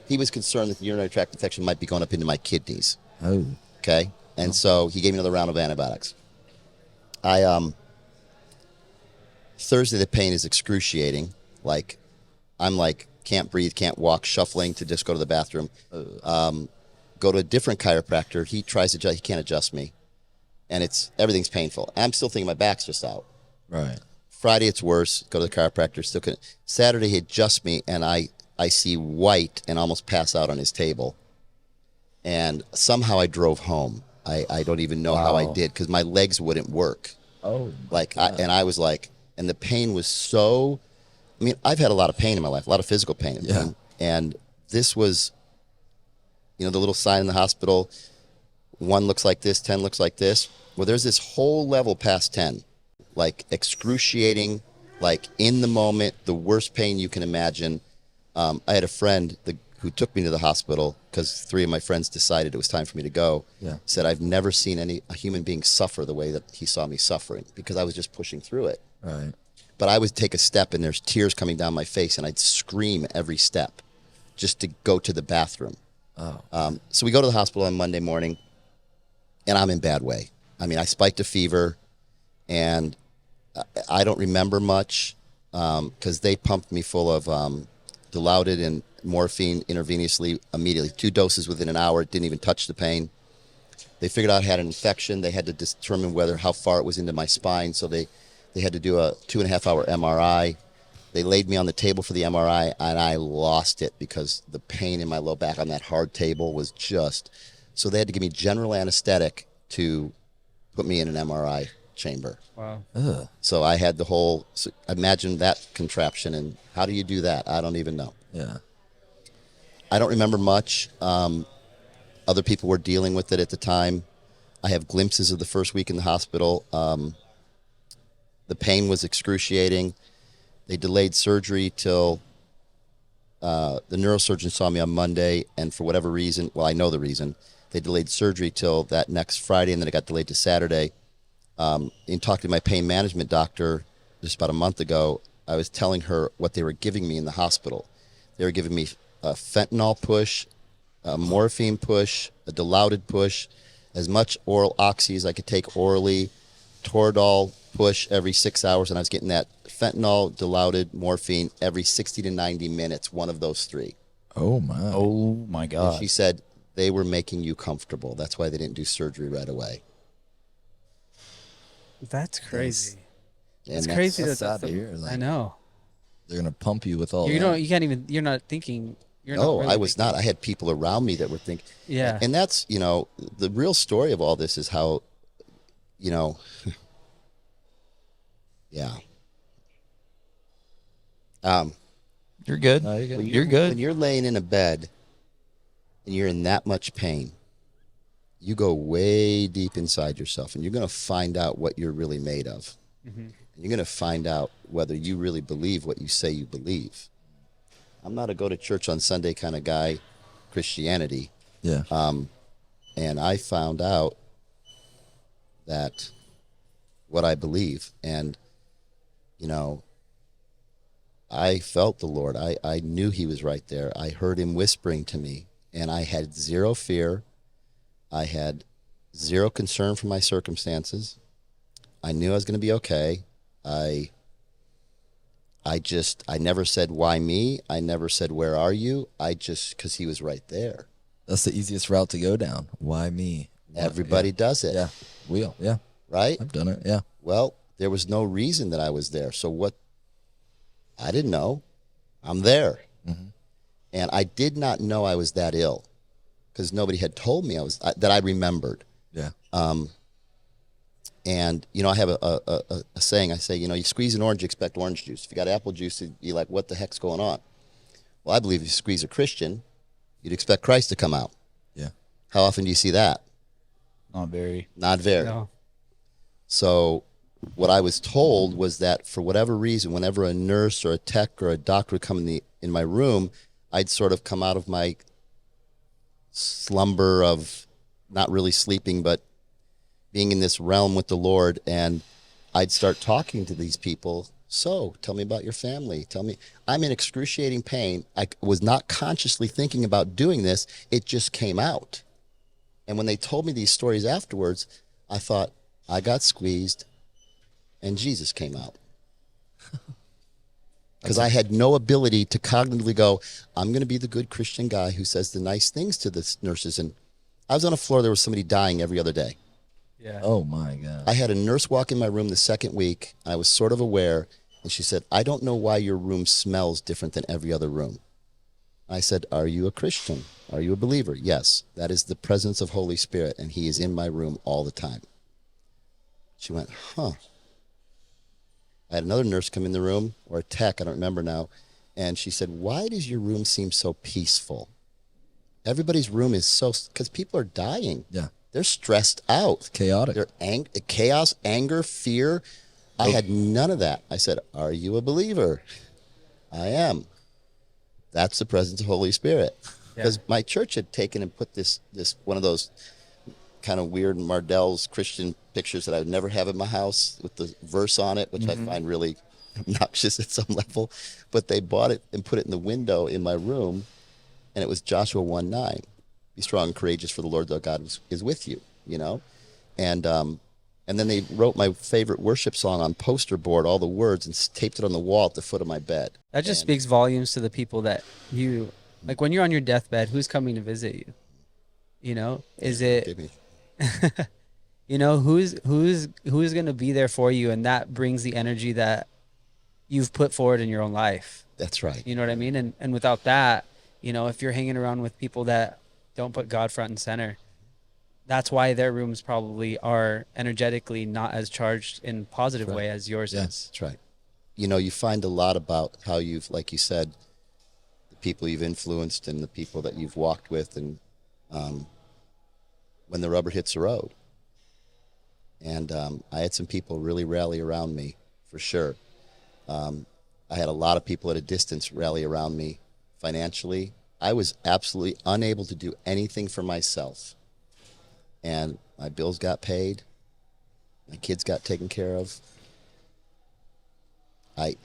he was concerned that the urinary tract infection might be going up into my kidneys. Oh. Okay. And so he gave me another round of antibiotics. Thursday the pain is excruciating. Like I'm like, can't breathe, can't walk, shuffling to just go to the bathroom. Go to a different chiropractor. He tries to he can't adjust me. And everything's painful. I'm still thinking my back's just out. Right. Friday, it's worse. Go to the chiropractor. Still couldn't. Saturday, he adjusts me, and I see white and almost pass out on his table. And somehow I drove home. I don't even know how I did because my legs wouldn't work. Oh, I was like, and the pain was so. I mean, I've had a lot of pain in my life, a lot of physical pain. Yeah. And this was, the little sign in the hospital. 1 looks like this, 10 looks like this. Well, there's this whole level past 10, like excruciating, like in the moment, the worst pain you can imagine. I had a friend who took me to the hospital because 3 of my friends decided it was time for me to go. Yeah. Said, I've never seen a human being suffer the way that he saw me suffering because I was just pushing through it. Right. But I would take a step and there's tears coming down my face and I'd scream every step just to go to the bathroom. Oh. So we go to the hospital on Monday morning. And I'm in bad way. I mean, I spiked a fever, and I don't remember much because they pumped me full of Dilaudid and morphine intravenously immediately. 2 doses within an hour. It didn't even touch the pain. They figured out I had an infection. They had to determine how far it was into my spine. So they had to do a 2.5-hour MRI. They laid me on the table for the MRI, and I lost it because the pain in my low back on that hard table was just... So they had to give me general anesthetic to put me in an MRI chamber. Wow. Ugh. So I had imagine that contraption. And how do you do that? I don't even know. Yeah. I don't remember much. Other people were dealing with it at the time. I have glimpses of the first week in the hospital. The pain was excruciating. They delayed surgery till the neurosurgeon saw me on Monday. And for whatever reason, well, I know the reason, they delayed surgery till that next Friday, and then it got delayed to Saturday. In talking to my pain management doctor just about a month ago, I was telling her what they were giving me in the hospital. They were giving me a fentanyl push, a morphine push, a Dilaudid push, as much oral oxy as I could take orally, Toradol push every 6 hours, and I was getting that fentanyl, Dilaudid, morphine every 60 to 90 minutes, one of those 3. Oh my. Oh my And God. she said, they were making you comfortable. That's why they didn't do surgery right away. That's crazy. And It's crazy that's that sad to hear, I like- know. They're gonna pump you with all You that. don't. You can't even. You're not thinking. You're No, not really I was thinking. not. I had people around me that were thinking. Yeah. And that's, the real story of all this is how, yeah. You're good. No, you're good. You're good. When you're laying in a bed and you're in that much pain, you go way deep inside yourself and you're going to find out what you're really made of. Mm-hmm. You're going to find out whether you really believe what you say you believe. I'm not a go to church on Sunday kind of guy, Christianity. Yeah. And I found out that what I believe, and, I felt the Lord. I knew he was right there. I heard him whispering to me, and I had zero fear. I had zero concern for my circumstances. I knew I was going to be okay. I never said, why me? I never said, where are you? because he was right there. That's the easiest route to go down. Why me? Everybody does it. Yeah. We'll. Yeah. Right? I've done it. Yeah. Well, there was no reason that I was there. So what? I didn't know. I'm there. Mm-hmm. And I did not know I was that ill because nobody had told me that I remembered. Yeah. And, I have a saying. I say, you squeeze an orange, you expect orange juice. If you got apple juice, you're like, what the heck's going on? Well, I believe if you squeeze a Christian, you'd expect Christ to come out. Yeah. How often do you see that? Not very. Not very. No. So what I was told was that for whatever reason, whenever a nurse or a tech or a doctor would come in my room, I'd sort of come out of my slumber of not really sleeping, but being in this realm with the Lord, and I'd start talking to these people. So, tell me about your family. Tell me. I'm in excruciating pain. I was not consciously thinking about doing this. It just came out. And when they told me these stories afterwards, I thought, I got squeezed, and Jesus came out. because I had no ability to cognitively go, I'm going to be the good Christian guy who says the nice things to the nurses. And I was on a floor, there was somebody dying every other day. Yeah. Oh my God. I had a nurse walk in my room the second week. I was sort of aware, and she said, I don't know why your room smells different than every other room. I said, are you a Christian? Are you a believer? Yes, that is the presence of Holy Spirit, and he is in my room all the time. She went, huh. I had another nurse come in the room, or a tech, I don't remember now, and she said, why does your room seem so peaceful? Everybody's room is so, because people are dying. Yeah. They're stressed out. Chaotic. They're chaos, anger, fear. I had none of that. I said, are you a believer? I am. That's the presence of Holy Spirit. Because my church had taken and put this one of those kind of weird Mardel's Christian pictures that I would never have in my house with the verse on it, which I find really obnoxious at some level. But they bought it and put it in the window in my room, and it was Joshua 1:9. Be strong and courageous, for the Lord thy God is with you, you know? And then they wrote my favorite worship song on poster board, all the words, and taped it on the wall at the foot of my bed. That just speaks volumes to the people that you, like when you're on your deathbed, who's coming to visit you? You know, is it, you know, who's going to be there for you? And that brings the energy that you've put forward in your own life. That's right. You know what I mean? And without that, you know, if you're hanging around with people that don't put God front and center, that's why their rooms probably are energetically not as charged in a positive way as yours is. That's right. You know, you find a lot about how you've, like you said, the people you've influenced and the people that you've walked with, and when the rubber hits the road. And I had some people really rally around me, for sure. I had a lot of people at a distance rally around me financially. I was absolutely unable to do anything for myself. And my bills got paid. My kids got taken care of. I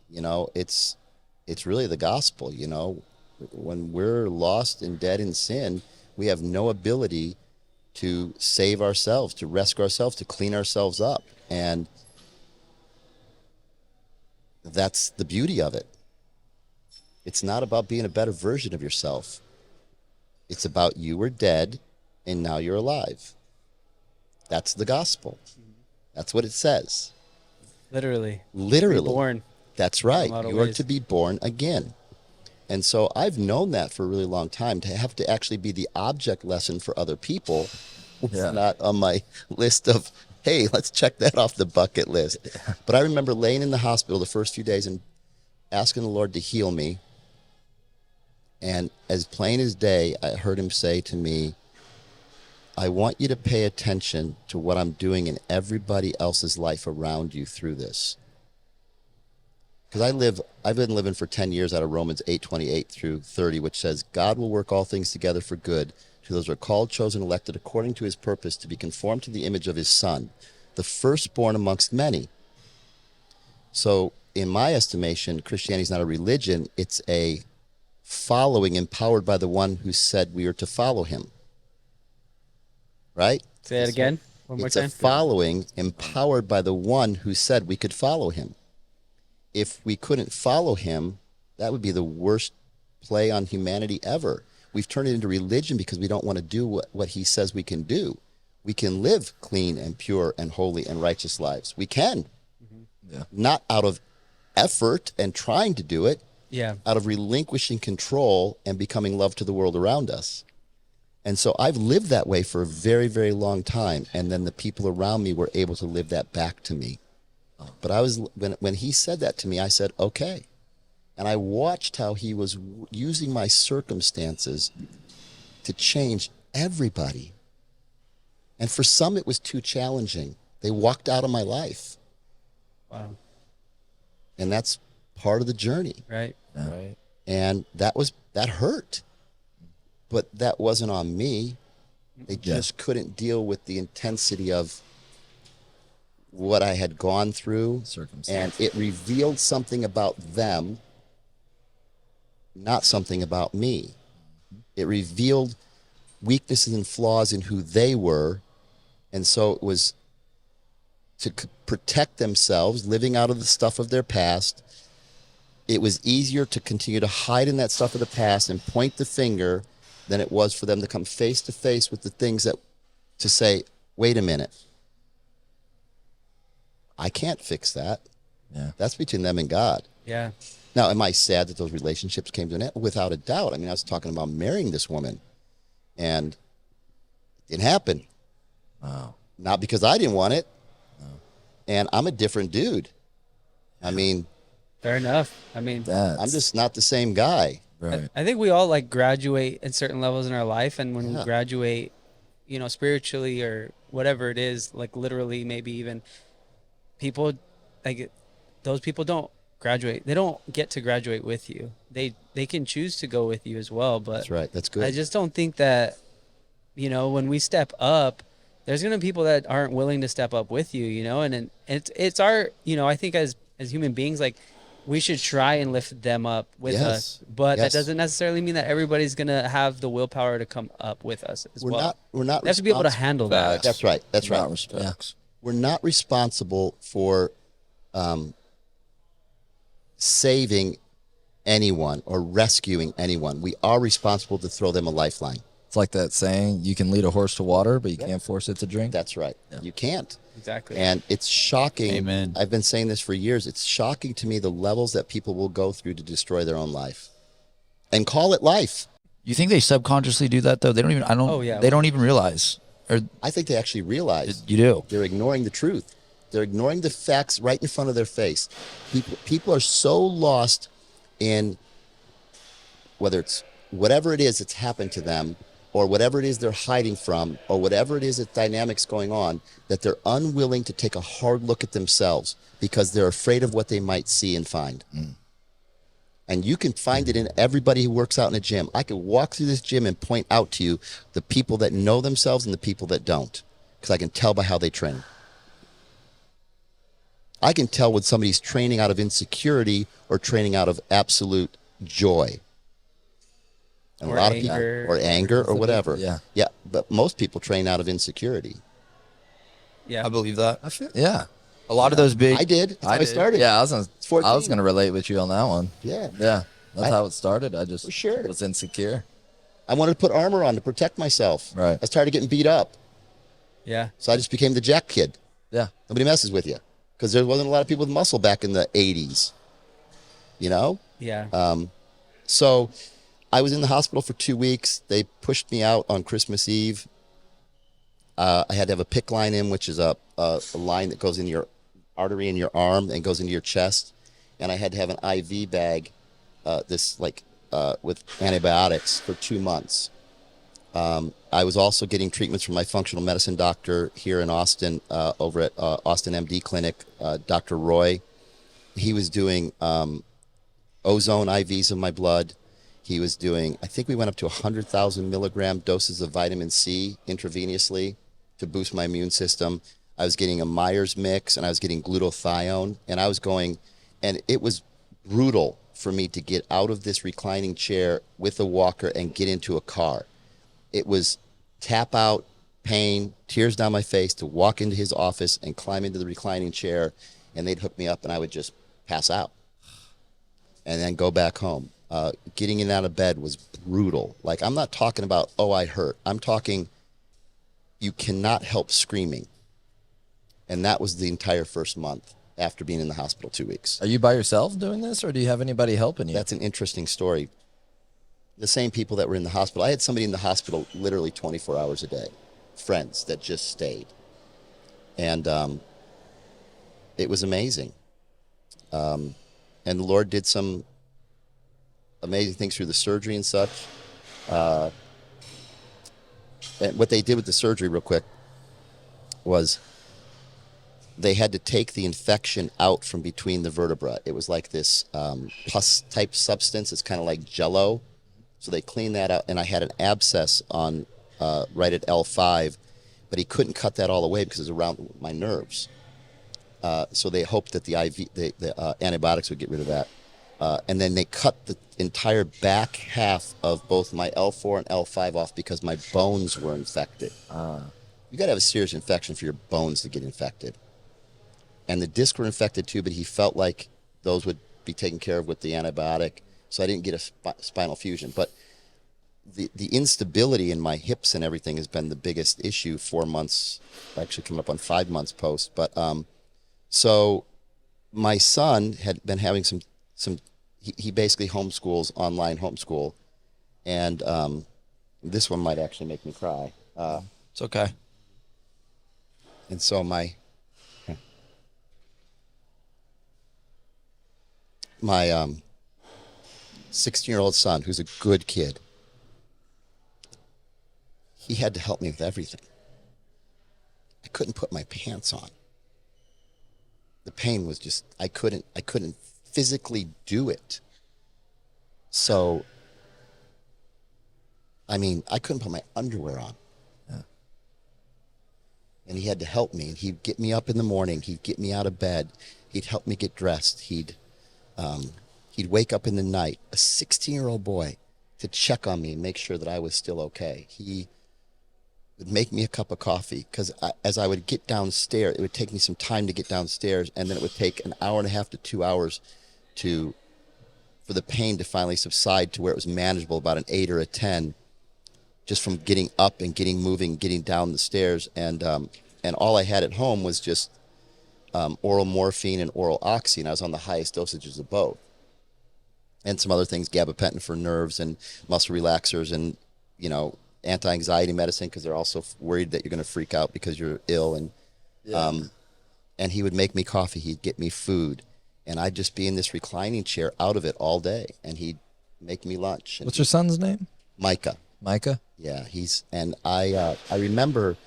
you know, it's really the gospel, you know. When we're lost and dead in sin, we have no ability to save ourselves, to rescue ourselves, to clean ourselves up. And that's the beauty of it. It's not about being a better version of yourself. It's about you were dead and now you're alive. That's the gospel. That's what it says. Literally. Reborn. That's right. You are ways. to be born again. And so I've known that for a really long time. To have to actually be the object lesson for other people was not on my list of, hey, let's check that off the bucket list. But I remember laying in the hospital the first few days and asking the Lord to heal me. And as plain as day, I heard him say to me, I want you to pay attention to what I'm doing in everybody else's life around you through this. Because I've been living for 10 years out of Romans 8:28 through 30, which says, God will work all things together for good to those who are called, chosen, elected according to his purpose to be conformed to the image of his Son, the firstborn amongst many. So in my estimation, Christianity is not a religion, it's a following empowered by the one who said we are to follow him. Right? Say it again. One more It's time. a following empowered by the one who said we could follow him. If we couldn't follow him, that would be the worst play on humanity ever. We've turned it into religion because we don't want to do what he says we can do. We can live clean and pure and holy and righteous lives. We can. Not out of effort and trying to do it, out of relinquishing control and becoming love to the world around us. And so I've lived that way for a very, very long time. And then the people around me were able to live that back to me. But when he said that to me, I said, okay. And I watched how he was using my circumstances to change everybody. And for some, it was too challenging. They walked out of my life. Wow. And that's part of the journey. Right. Right. And that hurt. But that wasn't on me. They just couldn't deal with the intensity of what I had gone through. And it revealed something about them, not something about me. It revealed weaknesses and flaws in who they were. And so it was to protect themselves, living out of the stuff of their past, it was easier to continue to hide in that stuff of the past and point the finger than it was for them to come face to face with the things that, to say, wait a minute, I can't fix that. Yeah. That's between them and God. Yeah. Now, am I sad that those relationships came to an end? Without a doubt. I mean, I was talking about marrying this woman, and it didn't happen. Wow. Not because I didn't want it. No. And I'm a different dude. I mean, Fair enough. I mean, I'm just not the same guy. Right. I think we all like graduate at certain levels in our life, and when we graduate, you know, spiritually or whatever it is, like literally, maybe even people, like those people don't graduate. They don't get to graduate with you. They can choose to go with you as well. But That's right. That's good. I just don't think that, you know, when we step up, there's gonna be people that aren't willing to step up with you. You know, and it's our, you know, I think as human beings, like, we should try and lift them up with us, but that doesn't necessarily mean that everybody's gonna have the willpower to come up with us as well. We're not. They have to be able to handle that. That's right. That's right. Respects. We're not responsible for saving anyone or rescuing anyone. We are responsible to throw them a lifeline. It's like that saying, you can lead a horse to water, but you can't force it to drink. That's right. Yeah. You can't. Exactly. And it's shocking. Amen. I've been saying this for years. It's shocking to me the levels that people will go through to destroy their own life and call it life. You think they subconsciously do that though? They don't even. I don't. Oh, yeah. They don't even realize. Or I think they actually realize you do. they're ignoring the truth. They're ignoring the facts right in front of their face. People are so lost in whether it's whatever it is that's happened to them, or whatever it is they're hiding from, or whatever it is that dynamics going on, that they're unwilling to take a hard look at themselves because they're afraid of what they might see and find. And you can find it in everybody who works out in a gym. I could walk through this gym and point out to you the people that know themselves and the people that don't, because I can tell by how they train. I can tell when somebody's training out of insecurity or training out of absolute joy. And Or a lot anger. of people, or anger, or whatever. Yeah. Yeah, but most people train out of insecurity. Yeah. I believe that. Yeah. A lot of those big. I did. That's how I did. started. Yeah, I was 14. gonna relate with you on that one. Yeah. Yeah. That's how it started. I just For sure. was insecure. I wanted to put armor on to protect myself. Right. I was tired of getting beat up. Yeah. So I just became the jack kid. Yeah. Nobody messes with you. Because there wasn't a lot of people with muscle back in the 80s. You know? Yeah. So I was in the hospital for 2 weeks. They pushed me out on Christmas Eve. I had to have a PICC line in, which is a line that goes in your artery in your arm and goes into your chest. And I had to have an IV bag, with antibiotics for 2 months. I was also getting treatments from my functional medicine doctor here in Austin, over at Austin MD Clinic, Dr. Roy. He was doing ozone IVs of my blood. He was doing, I think we went up to 100,000 milligram doses of vitamin C intravenously to boost my immune system. I was getting a Myers mix, and I was getting glutathione, and I was going, and it was brutal for me to get out of this reclining chair with a walker and get into a car. It was tap out, pain, tears down my face to walk into his office and climb into the reclining chair, and they'd hook me up and I would just pass out and then go back home. Getting in and out of bed was brutal. Like, I'm not talking about, oh, I hurt. I'm talking, you cannot help screaming. And that was the entire first month after being in the hospital 2 weeks. Are you by yourself doing this, or do you have anybody helping you? That's an interesting story. The same people that were in the hospital. I had somebody in the hospital literally 24 hours a day, friends that just stayed. And it was amazing. And the Lord did some amazing things through the surgery and such. And what they did with the surgery, real quick, was they had to take the infection out from between the vertebra. It was like this pus type substance. It's kind of like Jell-O. So they cleaned that out, and I had an abscess on right at L5, but he couldn't cut that all away because it was around my nerves. So they hoped that the antibiotics would get rid of that. And then they cut the entire back half of both my L4 and L5 off because my bones were infected. You got to have a serious infection for your bones to get infected. And the discs were infected too, but he felt like those would be taken care of with the antibiotic. So I didn't get a spinal fusion. But the instability in my hips and everything has been the biggest issue. 4 months, actually coming up on 5 months post. But so my son had been having some he basically homeschools, online homeschool, and this one might actually make me cry. It's okay. And so my 16-year-old son, who's a good kid, he had to help me with everything. I couldn't put my pants on. The pain was just, I couldn't physically do it. So, I mean, I couldn't put my underwear on. Yeah. And he had to help me. And he'd get me up in the morning. He'd get me out of bed. He'd help me get dressed. He'd wake up in the night, a 16-year-old boy, to check on me and make sure that I was still okay. He would make me a cup of coffee, because as I would get downstairs, it would take me some time to get downstairs, and then it would take an hour and a half to 2 hours for the pain to finally subside to where it was manageable, about an 8 or a 10, just from getting up and getting moving, getting down the stairs. And all I had at home was just oral morphine and oral oxy, and I was on the highest dosages of both. And some other things, gabapentin for nerves and muscle relaxers, and, anti-anxiety medicine, because they're also worried that you're going to freak out because you're ill. And and he would make me coffee. He'd get me food, and I'd just be in this reclining chair out of it all day. And he'd make me lunch. And What's your son's name? Micah. Micah? Yeah, I remember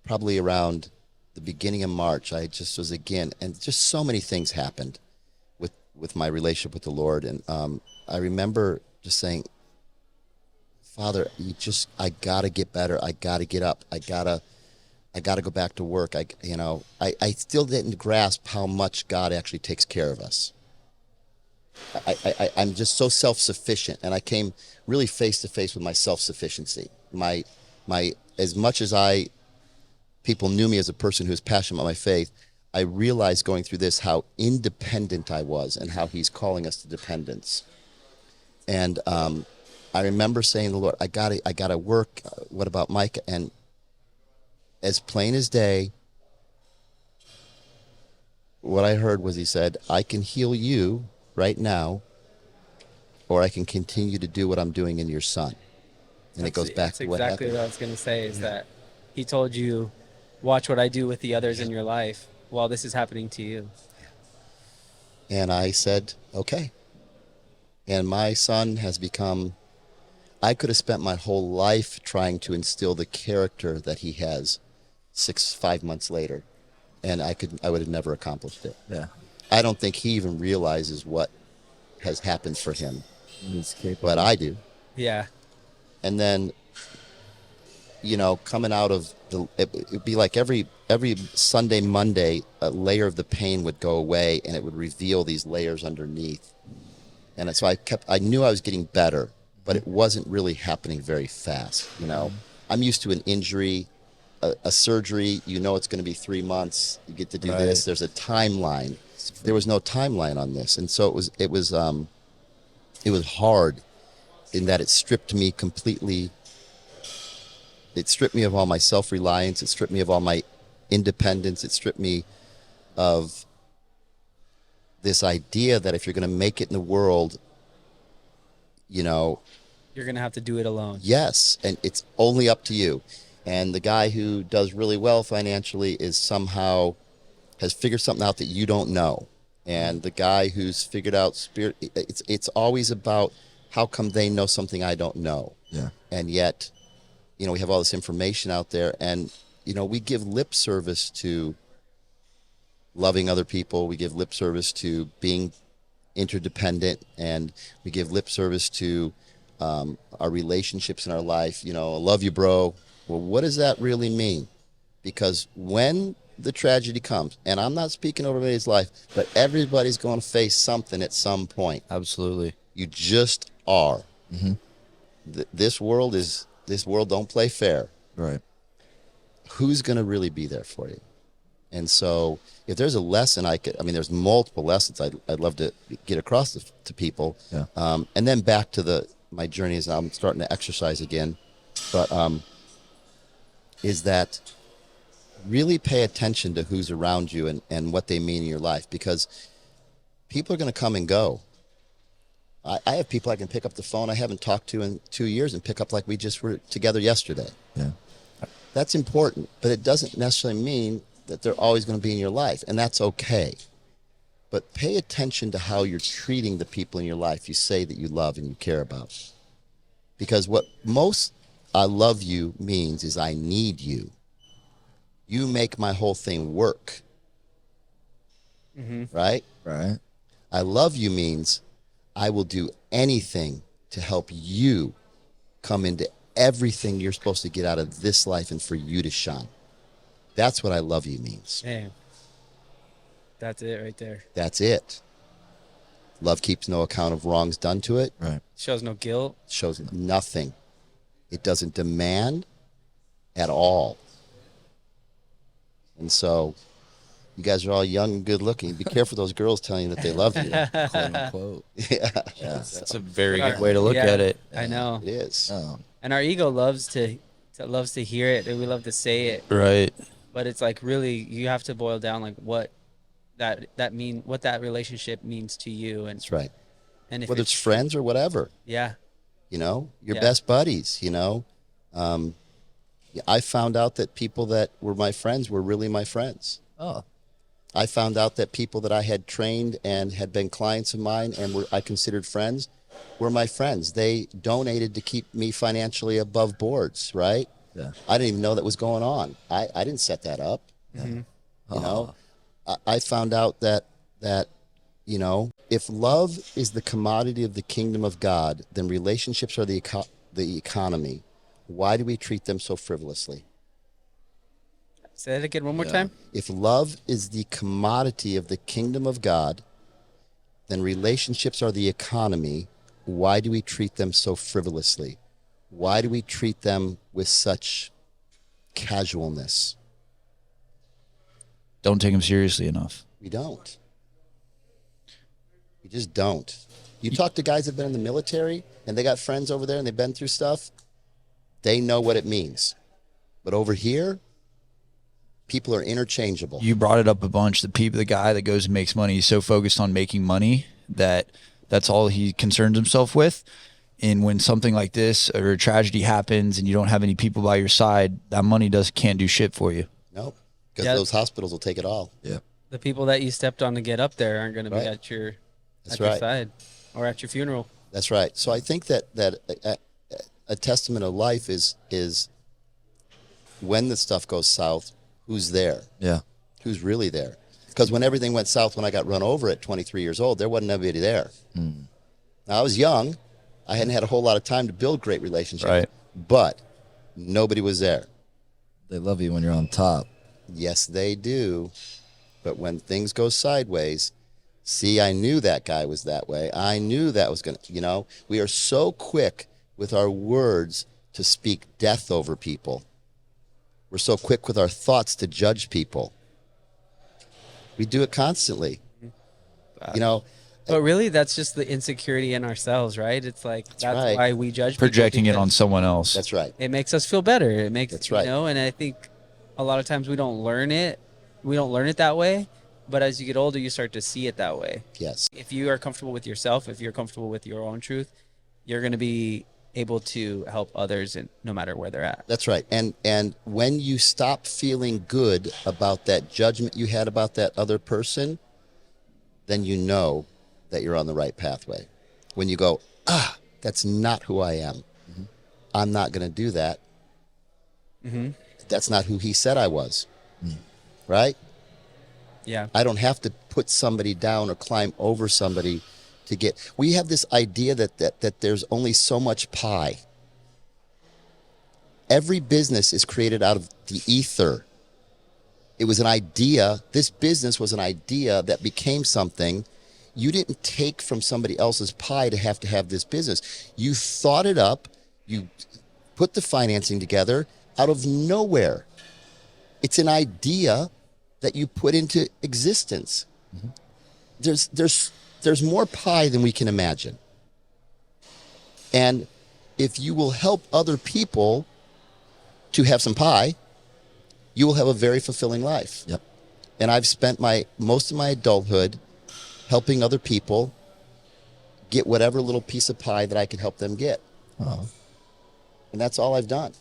probably around the beginning of March, I just was again, and just so many things happened with my relationship with the Lord. And I remember just saying, Father, I gotta get better. I gotta get up. I gotta go back to work. I still didn't grasp how much God actually takes care of us. I'm just so self-sufficient, and I came really face to face with my self-sufficiency. My as much as people knew me as a person who's passionate about my faith, I realized going through this how independent I was, and how He's calling us to dependence. And I remember saying to the Lord, I gotta work. What about Micah? And as plain as day, what I heard was He said, I can heal you right now, or I can continue to do what I'm doing in your son. And it goes back to what happened. Exactly what I was going to say, is that He told you, watch what I do with the others in your life while this is happening to you. And I said, okay. And my son has become, I could have spent my whole life trying to instill the character that he has 5 months later, and I would have never accomplished it. Yeah. I don't think he even realizes what has happened for him, He's capable. but I do. Yeah. And then, coming out of it'd be like every Sunday, Monday, a layer of the pain would go away, and it would reveal these layers underneath. And so I knew I was getting better, but it wasn't really happening very fast. I'm used to an injury, a surgery. It's going to be 3 months. You get to do this. There's a timeline. There was no timeline on this, and so it was hard, in that it stripped me completely. It stripped me of all my self-reliance. It stripped me of all my independence. It stripped me of this idea that if you're going to make it in the world, You're going to have to do it alone. yes, and it's only up to you. And the guy who does really well financially has figured something out that you don't know. And the guy who's figured out spirit, it's always about, how come they know something I don't know? Yeah. And yet, we have all this information out there, and, we give lip service to loving other people. We give lip service to being interdependent, and we give lip service to our relationships in our life. I love you, bro. Well, what does that really mean? Because when the tragedy comes, and I'm not speaking over everybody's life, but everybody's going to face something at some point. Absolutely. You just are. Mm-hmm. This world don't play fair. Right. Who's going to really be there for you? And so if there's a lesson there's multiple lessons I'd love to get across to people. Yeah. And then back to my journey as I'm starting to exercise again. But is that really pay attention to who's around you and what they mean in your life, because people are going to come and go. I have people I can pick up the phone I haven't talked to in 2 years and pick up like we just were together yesterday. Yeah. That's important, but it doesn't necessarily mean that they're always going to be in your life, and that's okay. But pay attention to how you're treating the people in your life you say that you love and you care about. Because what most I love you means is I need you. You make my whole thing work. Right? Right. I love you means I will do anything to help you come into everything you're supposed to get out of this life and for you to shine. That's what I love you means. Damn. That's it right there. That's it. Love keeps no account of wrongs done to it. Right. Shows no guilt. Shows nothing. It doesn't demand at all. And so you guys are all young and good looking. Be careful those girls telling you that they love you. Quote unquote. Yeah, That's a very good way to look Yeah, at it. I know. it is. And our ego loves to hear it, and we love to say it. Right. But it's like, really, you have to boil down like what that relationship means to you, and That's right. and if Whether it's friends or whatever, yeah, your Yeah. best buddies, I found out that people that were my friends were really my friends. Oh. I found out that people that I had trained and had been clients of mine and I considered friends were my friends. They donated to keep me financially above boards, right? Yeah. I didn't even know that was going on. I didn't set that up. I found out that if love is the commodity of the kingdom of God, then relationships are the economy. Why do we treat them so frivolously? say that again one more time. If love is the commodity of the kingdom of God, then relationships are the economy. Why do we treat them so frivolously? Why do we treat them with such casualness? Don't take them seriously enough. We don't. We just don't. You talk to guys that have been in the military and they got friends over there and they've been through stuff, they know what it means. But over here, people are interchangeable. You brought it up a bunch. The guy that goes and makes money, he's so focused on making money that that's all he concerns himself with. And when something like this or a tragedy happens and you don't have any people by your side, that money can't do shit for you. Nope. Because Yeah. those hospitals will take it all. Yeah. The people that you stepped on to get up there aren't going to be Right. at your That's your right. side or at your funeral. That's right. So I think that a testament of life is when the stuff goes south, who's there? Yeah. Who's really there? Because when everything went south when I got run over at 23 years old, there wasn't anybody there. Now, I was young. I hadn't had a whole lot of time to build great relationships. Right. But nobody was there. They love you when you're on top. Yes, they do. But when things go sideways, see, I knew that guy was that way. I knew that was going to, we are so quick with our words to speak death over people. We're so quick with our thoughts to judge people. We do it constantly. But really, that's just the insecurity in ourselves, right? It's like that's right. why we judge people, Projecting it because on someone else. That's right. It makes us feel better. It makes That's right. and I think a lot of times we don't learn it. We don't learn it that way. But as you get older, you start to see it that way. Yes. If you are comfortable with yourself, if you're comfortable with your own truth, you're going to be able to help others, and no matter where they're at. That's right. And when you stop feeling good about that judgment you had about that other person, then you know that you're on the right pathway. When you go, that's not who I am. I'm not going to do that. That's not who he said I was. Right? Yeah. I don't have to put somebody down or climb over somebody to get. We have this idea that there's only so much pie. Every business is created out of the ether. It was an idea. This business was an idea that became something. You didn't take from somebody else's pie to have this business. You thought it up. You put the financing together out of nowhere. It's an idea that you put into existence. There's more pie than we can imagine. And if you will help other people to have some pie, you will have a very fulfilling life. Yep. And I've spent most of my adulthood helping other people get whatever little piece of pie that I can help them get. Oh. And that's all I've done.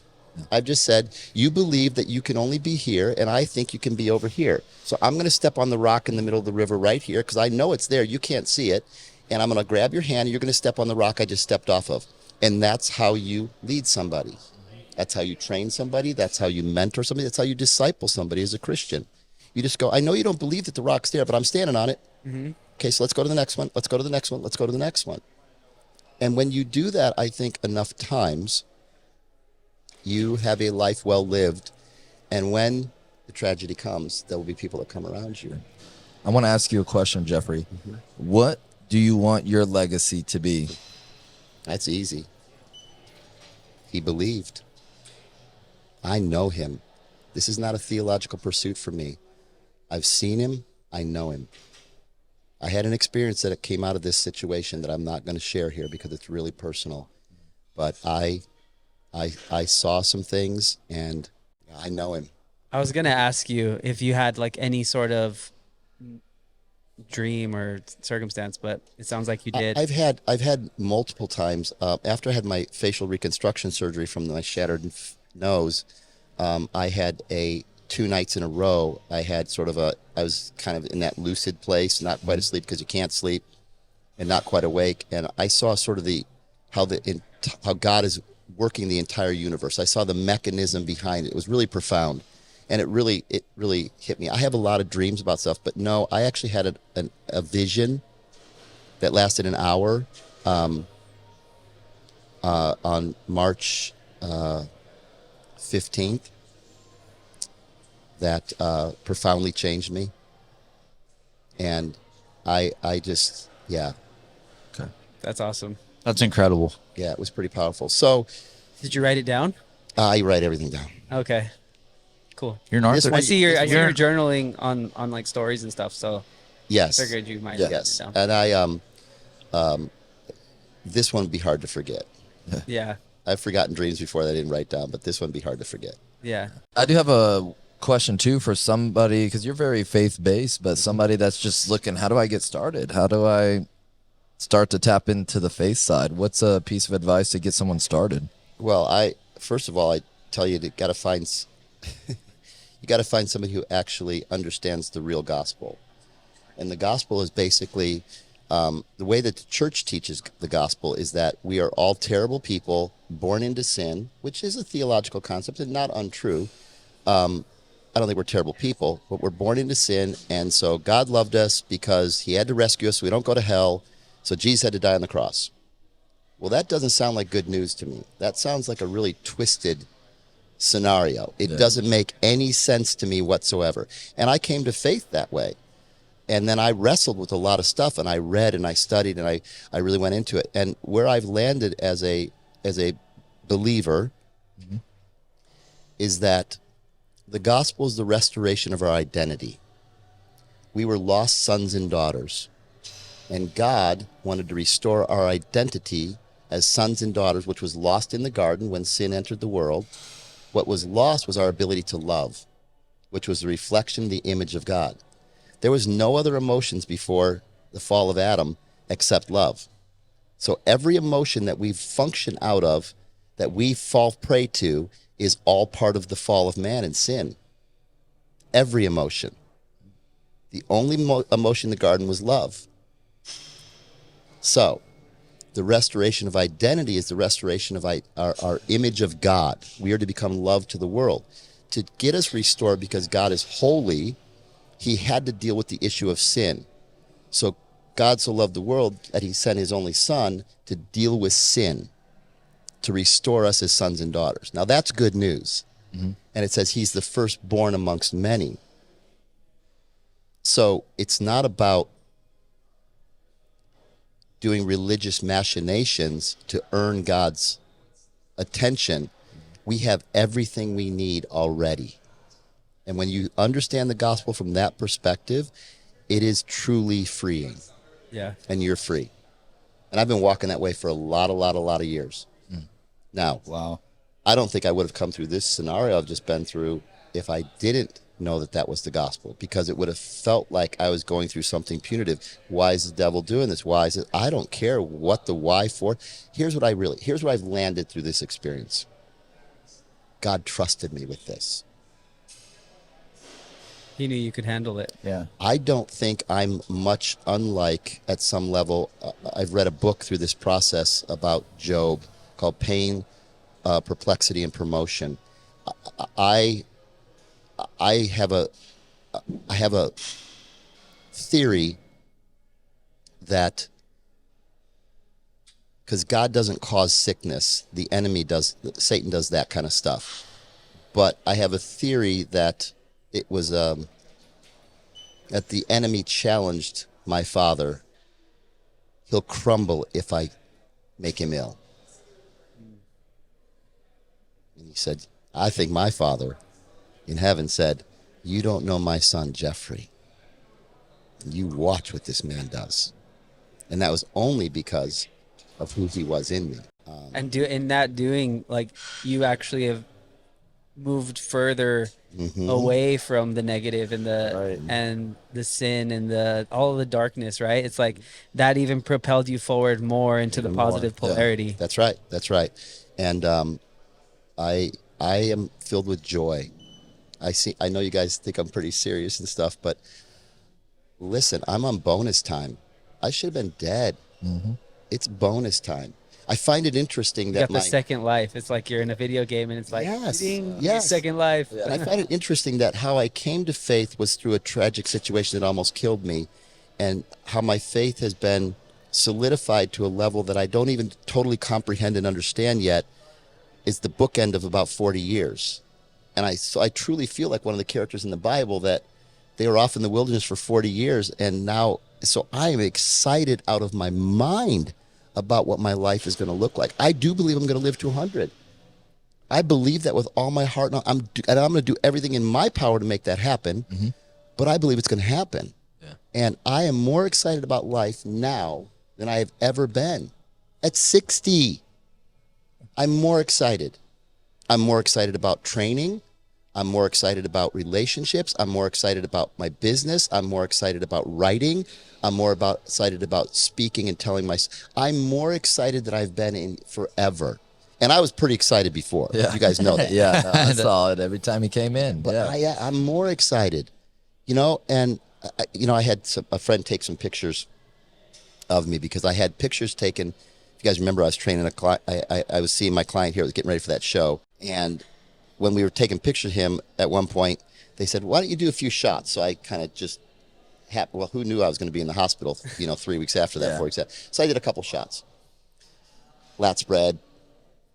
I've just said, you believe that you can only be here, and I think you can be over here. So I'm going to step on the rock in the middle of the river right here, because I know it's there. You can't see it. And I'm going to grab your hand, and you're going to step on the rock I just stepped off of. And that's how you lead somebody. That's how you train somebody. That's how you mentor somebody. That's how you disciple somebody as a Christian. You just go, I know you don't believe that the rock's there, but I'm standing on it. Mm-hmm. Okay, so let's go to the next one. Let's go to the next one. Let's go to the next one. And when you do that, I think enough times, you have a life well lived. And when the tragedy comes, there will be people that come around you. I want to ask you a question, Jeffrey. Mm-hmm. What do you want your legacy to be? That's easy. He believed. I know him. This is not a theological pursuit for me. I've seen him. I know him. I had an experience that came out of this situation that I'm not going to share here because it's really personal. But I saw some things, and I know him. I was going to ask you if you had like any sort of dream or circumstance, but it sounds like you did. I've had multiple times after I had my facial reconstruction surgery from my shattered nose. I had 2 nights in a row. I was kind of in that lucid place, not quite asleep because you can't sleep, and not quite awake. And I saw sort of how God is working the entire universe. I saw the mechanism behind it. It was really profound. And it really hit me. I have a lot of dreams about stuff, but no, I actually had a vision that lasted an hour on March 15th that profoundly changed me. And I just, yeah. Okay. That's awesome. That's incredible. Yeah, it was pretty powerful. So, Did you write it down? I write everything down. Okay. Cool. You're an This author. one- I see you're You're- journaling on like stories and stuff, so Yes. figured you might Yes. write it down. And this one would be hard to forget. Yeah. I've forgotten dreams before that I didn't write down, but this one would be hard to forget. Yeah. I do have a question too for somebody, because you're very faith-based, but somebody that's just looking, how do I get started? How do I start to tap into the faith side? What's a piece of advice to get someone started? Well, first of all, I tell you, you got to find somebody who actually understands the real gospel. And the gospel is basically the way that the church teaches the gospel is that we are all terrible people born into sin, which is a theological concept and not untrue. I don't think we're terrible people, but we're born into sin. And so God loved us because he had to rescue us so we don't go to hell. So Jesus had to die on the cross. Well, that doesn't sound like good news to me. That sounds like a really twisted scenario. It doesn't make any sense to me whatsoever. And I came to faith that way. And then I wrestled with a lot of stuff, and I read and I studied and I really went into it. And where I've landed as a believer is that the gospel is the restoration of our identity. We were lost sons and daughters, and God wanted to restore our identity as sons and daughters, which was lost in the garden when sin entered the world. What was lost was our ability to love, which was the reflection, the image of God. There was no other emotions before the fall of Adam except love. So every emotion that we function out of, that we fall prey to, is all part of the fall of man and sin. Every emotion. The only emotion in the garden was love. So the restoration of identity is the restoration of our image of God. We are to become love to the world. To get us restored, because God is holy, he had to deal with the issue of sin. So God so loved the world that he sent his only son to deal with sin, to restore us as sons and daughters. Now that's good news. And it says he's the firstborn amongst many. So it's not about doing religious machinations to earn God's attention. We have everything we need already. And when you understand the gospel from that perspective, it is truly freeing. Yeah. And you're free. And I've been walking that way for a lot of years. Now, Wow. I don't think I would have come through this scenario I've just been through if I didn't know that that was the gospel, because it would have felt like I was going through something punitive. Why is the devil doing this? Why is it? I don't care what the why for. Here's what I've landed through this experience. God trusted me with this. He knew you could handle it. Yeah. I don't think I'm much unlike, at some level, I've read a book through this process about Job called Pain, Perplexity, and Promotion. I have a theory that because God doesn't cause sickness, the enemy does, Satan does that kind of stuff. But I have a theory that it was that the enemy challenged my father. He'll crumble if I make him ill. And he said, I think my father in heaven said, you don't know my son, Jeffrey. You watch what this man does. And that was only because of who he was in me. And in that doing, like, you actually have moved further away from the negative and the sin and all the darkness, right? It's like that even propelled you forward more into the positive polarity. Yeah, that's right. And I am filled with joy. I know you guys think I'm pretty serious and stuff, but listen, I'm on bonus time. I should have been dead. It's bonus time. I find it interesting that you got the second life. It's like you're in a video game and it's like, yes. second life. And I find it interesting that how I came to faith was through a tragic situation that almost killed me, and how my faith has been solidified to a level that I don't even totally comprehend and understand yet is the bookend of about 40 years. And so I truly feel like one of the characters in the Bible, that they were off in the wilderness for 40 years. And now, so I am excited out of my mind about what my life is going to look like. I do believe I'm going to live to 100. I believe that with all my heart. And I'm going to do everything in my power to make that happen. But I believe it's going to happen. Yeah. And I am more excited about life now than I have ever been. At 60, I'm more excited. I'm more excited about training. I'm more excited about relationships. I'm more excited about my business. I'm more excited about writing. I'm more excited about speaking and telling I'm more excited than I've been in forever. And I was pretty excited before. Yeah. You guys know that. Yeah, no, I saw it every time he came in. But I'm more excited, and I had a friend take some pictures of me, because I had pictures taken. If you guys remember, I was training a client. I was seeing my client here. I was getting ready for that show. And when we were taking pictures of him at one point, they said, why don't you do a few shots? So I kind of just who knew I was going to be in the hospital, 3 weeks after that, 4 weeks after. So I did a couple shots. Lat spread.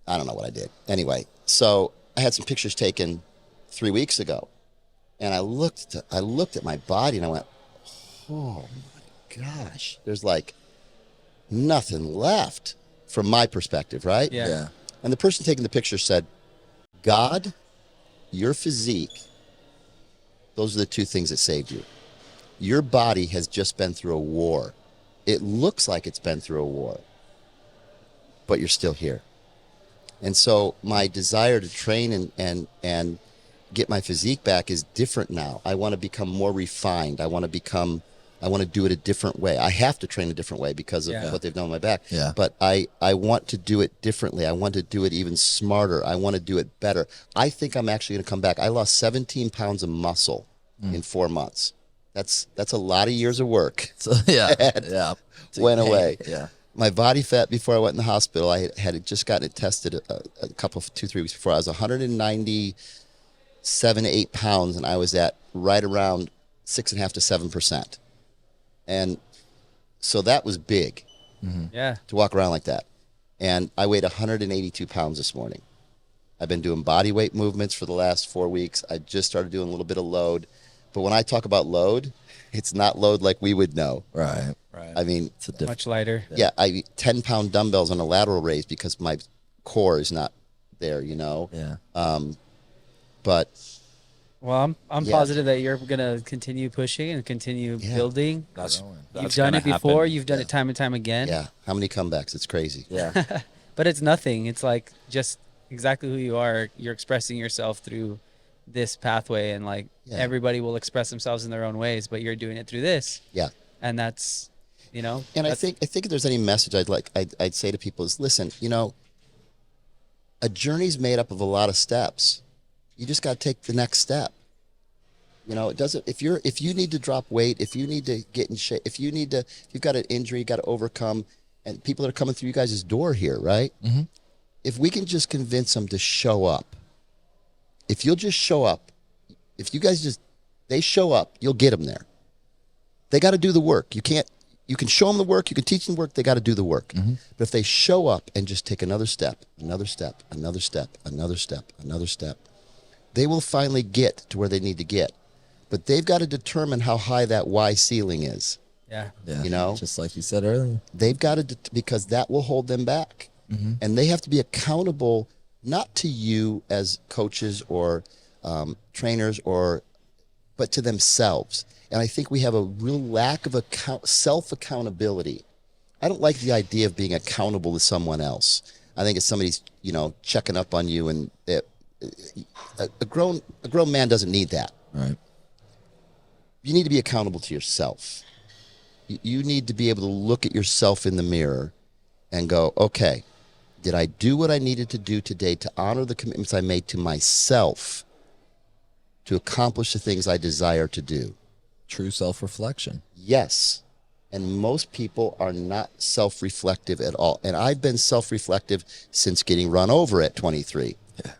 I don't know what I did. Anyway, so I had some pictures taken 3 weeks ago. And I looked at my body and I went, oh my gosh, there's like nothing left from my perspective, right? Yeah. And the person taking the picture said, God, your physique, those are the two things that saved you. Your body has just been through a war. It looks like it's been through a war, but you're still here. And so my desire to train and get my physique back is different now. I want to become more refined. I want to do it a different way. I have to train a different way because of what they've done on my back. Yeah. But I want to do it differently. I want to do it even smarter. I want to do it better. I think I'm actually going to come back. I lost 17 pounds of muscle in 4 months. That's a lot of years of work. So, Went away. Yeah. My body fat before I went in the hospital, I had just gotten it tested a couple, 2-3 weeks before. I was 197 to 8 pounds, and I was at right around 6.5 to 7%. And so that was big to walk around like that. And I weighed 182 pounds this morning. I've been doing body weight movements for the last 4 weeks. I just started doing a little bit of load. But when I talk about load, it's not load like we would know. Right. I mean, it's much lighter. Yeah, I 10-pound dumbbells on a lateral raise because my core is not there, Yeah. But Well, I'm Yeah. positive that you're gonna continue pushing and continue Yeah. building. That's You've done it before. happen. You've done it time and time again. Yeah. How many comebacks? It's crazy. Yeah. But it's nothing. It's like just exactly who you are. You're expressing yourself through this pathway, and like Yeah. everybody will express themselves in their own ways, but you're doing it through this, Yeah. and that's, you know. And I that's- think if there's any message I'd say to people is, listen, a journey's made up of a lot of steps. You just got to take the next step. It doesn't. If you need to drop weight, if you need to get in shape, if you've got an injury, you got to overcome, and people that are coming through you guys' door here, right? Mm-hmm. If we can just convince them to show up, if you'll just show up, if you guys they show up, you'll get them there. They got to do the work. You can show them the work, you can teach them the work, they got to do the work. Mm-hmm. But if they show up and just take another step, another step, another step, another step, another step, they will finally get to where they need to get. But they've got to determine how high that Y ceiling is. yeah. Yeah. Just like you said earlier. They've got to, because that will hold them back. Mm-hmm. And they have to be accountable, not to you as coaches or trainers, but to themselves. And I think we have a real lack of self-accountability. I don't like the idea of being accountable to someone else. I think it's somebody's, checking up on you, and a grown man doesn't need that. Right. You need to be accountable to yourself. You need to be able to look at yourself in the mirror and go, okay, did I do what I needed to do today to honor the commitments I made to myself to accomplish the things I desire to do? True self-reflection. Yes. And most people are not self-reflective at all. And I've been self-reflective since getting run over at 23. Yeah.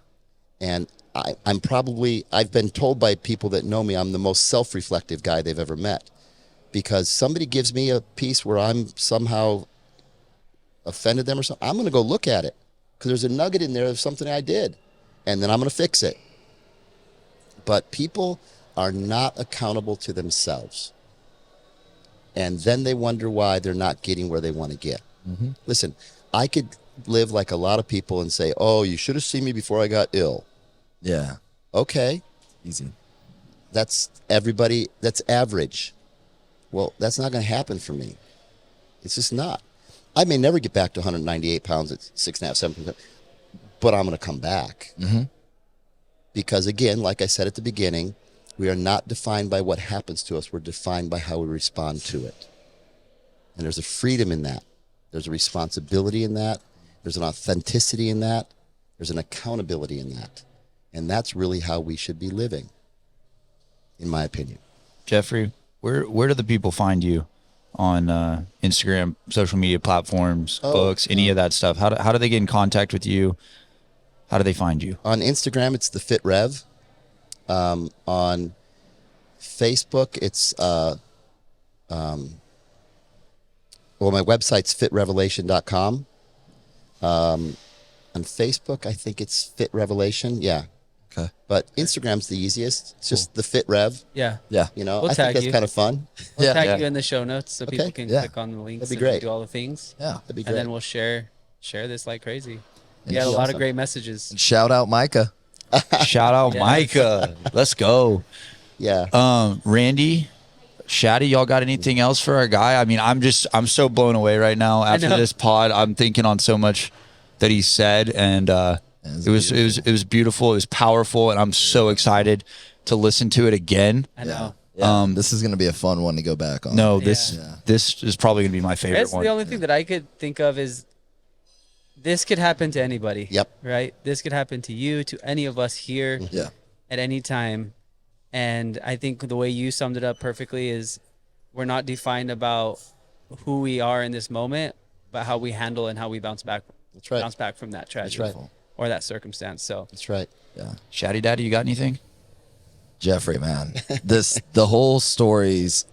And I've been told by people that know me, I'm the most self-reflective guy they've ever met. Because somebody gives me a piece where I'm somehow offended them or something, I'm going to go look at it. Because there's a nugget in there of something I did. And then I'm going to fix it. But people are not accountable to themselves. And then they wonder why they're not getting where they want to get. Mm-hmm. Listen, I could live like a lot of people and say, oh, you should have seen me before I got ill. Yeah. Okay. Easy. That's everybody. That's average. Well, that's not going to happen for me. It's just not. I may never get back to 198 pounds at 6.5%, 7%, but I'm going to come back. Mm-hmm. Because again, like I said at the beginning, we are not defined by what happens to us. We're defined by how we respond to it. And there's a freedom in that. There's a responsibility in that. There's an authenticity in that. There's an accountability in that. And that's really how we should be living, in my opinion. Jeffrey, where do the people find you on Instagram, social media platforms, books, any of that stuff? How do they get in contact with you? How do they find you? On Instagram, it's the Fit Rev. On Facebook, it's my website's fitrevelation.com. On Facebook, I think it's Fit Revelation. Yeah. Okay. But Instagram's the easiest. It's just the Fit Rev. Yeah. Yeah. We'll I think tag that's you. kind of fun. We'll Yeah. tag Yeah. you in the show notes so people can Yeah. click on the links That'd be and great. do all the things. Yeah. That'd be great. And then we'll share this like crazy. And You had a lot awesome. of great messages. Shout out Micah. Shout out Yeah. Micah. Let's go. Yeah. Randy, Shaddy, y'all got anything else for our guy? I mean, I'm so blown away right now after know. this pod. I'm thinking on so much that he said, and it was beautiful. It was powerful, and I'm so excited to listen to it again. I know. Yeah. This is going to be a fun one to go back on. No, this is probably gonna be my favorite That's one. the only thing that I could think of is this could happen to anybody. Yep. Right? This could happen to you, to any of us here Yeah. at any time. And I think the way you summed it up perfectly is we're not defined about who we are in this moment, but how we handle and how we bounce back. That's right. Bounce back from that tragedy right. or that circumstance. So That's right. Yeah. Shaddy Daddy, you got anything? Jeffrey, man, the whole stories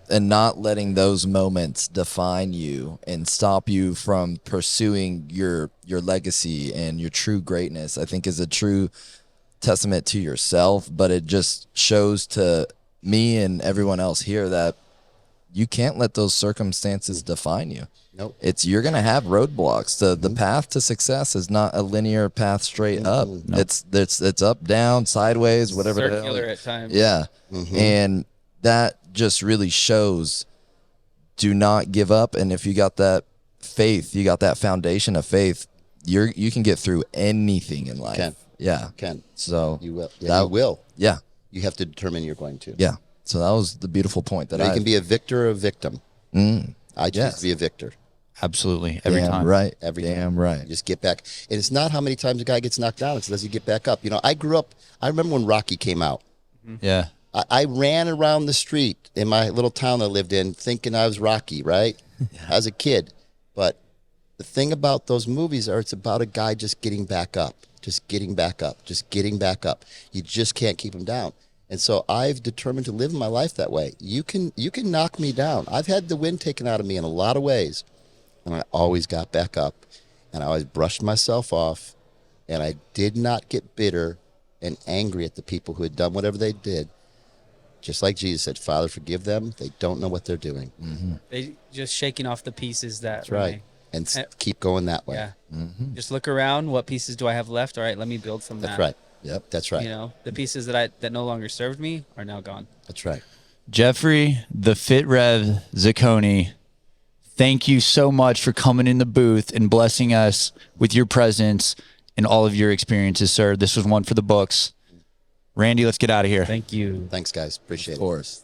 and not letting those moments define you and stop you from pursuing your legacy and your true greatness, I think is a true testament to yourself, but it just shows to me and everyone else here that you can't let those circumstances define you. Nope. You're gonna have roadblocks. The path to success is not a linear path straight up. It's up, down, sideways, whatever. the hell. Circular at times. Yeah, and that just really shows. Do not give up, and if you got that faith, you got that foundation of faith, you can get through anything in life. Yeah, Can. So You will. Yeah, you will. Yeah, You have to determine you're going to. yeah. So that was the beautiful point that You can be a victor or a victim. I choose Yes. to be a victor. Absolutely. Every damn time. right, Every damn time. right. Just get back. And it's not how many times a guy gets knocked down. It's does he get back up. You know, I remember when Rocky came out. Yeah. I ran around the street in my little town I lived in thinking I was Rocky, right? As a kid. But the thing about those movies are it's about a guy just getting back up, just getting back up, just getting back up. You just can't keep him down. And so I've determined to live my life that way. You can knock me down. I've had the wind taken out of me in a lot of ways. And I always got back up. And I always brushed myself off. And I did not get bitter and angry at the people who had done whatever they did. Just like Jesus said, Father, forgive them. They don't know what they're doing. They just shaking off the pieces that. That's right. And keep going that way. Yeah. Just look around. What pieces do I have left? All right, let me build from that. That's right. Yep. That's right. You know, the pieces that no longer served me are now gone. That's right. Jeffrey, the Fit Rev Zacconi, thank you so much for coming in the booth and blessing us with your presence and all of your experiences, sir. This was one for the books. Randy, let's get out of here. Thank you. Thanks, guys. Appreciate it. Of course.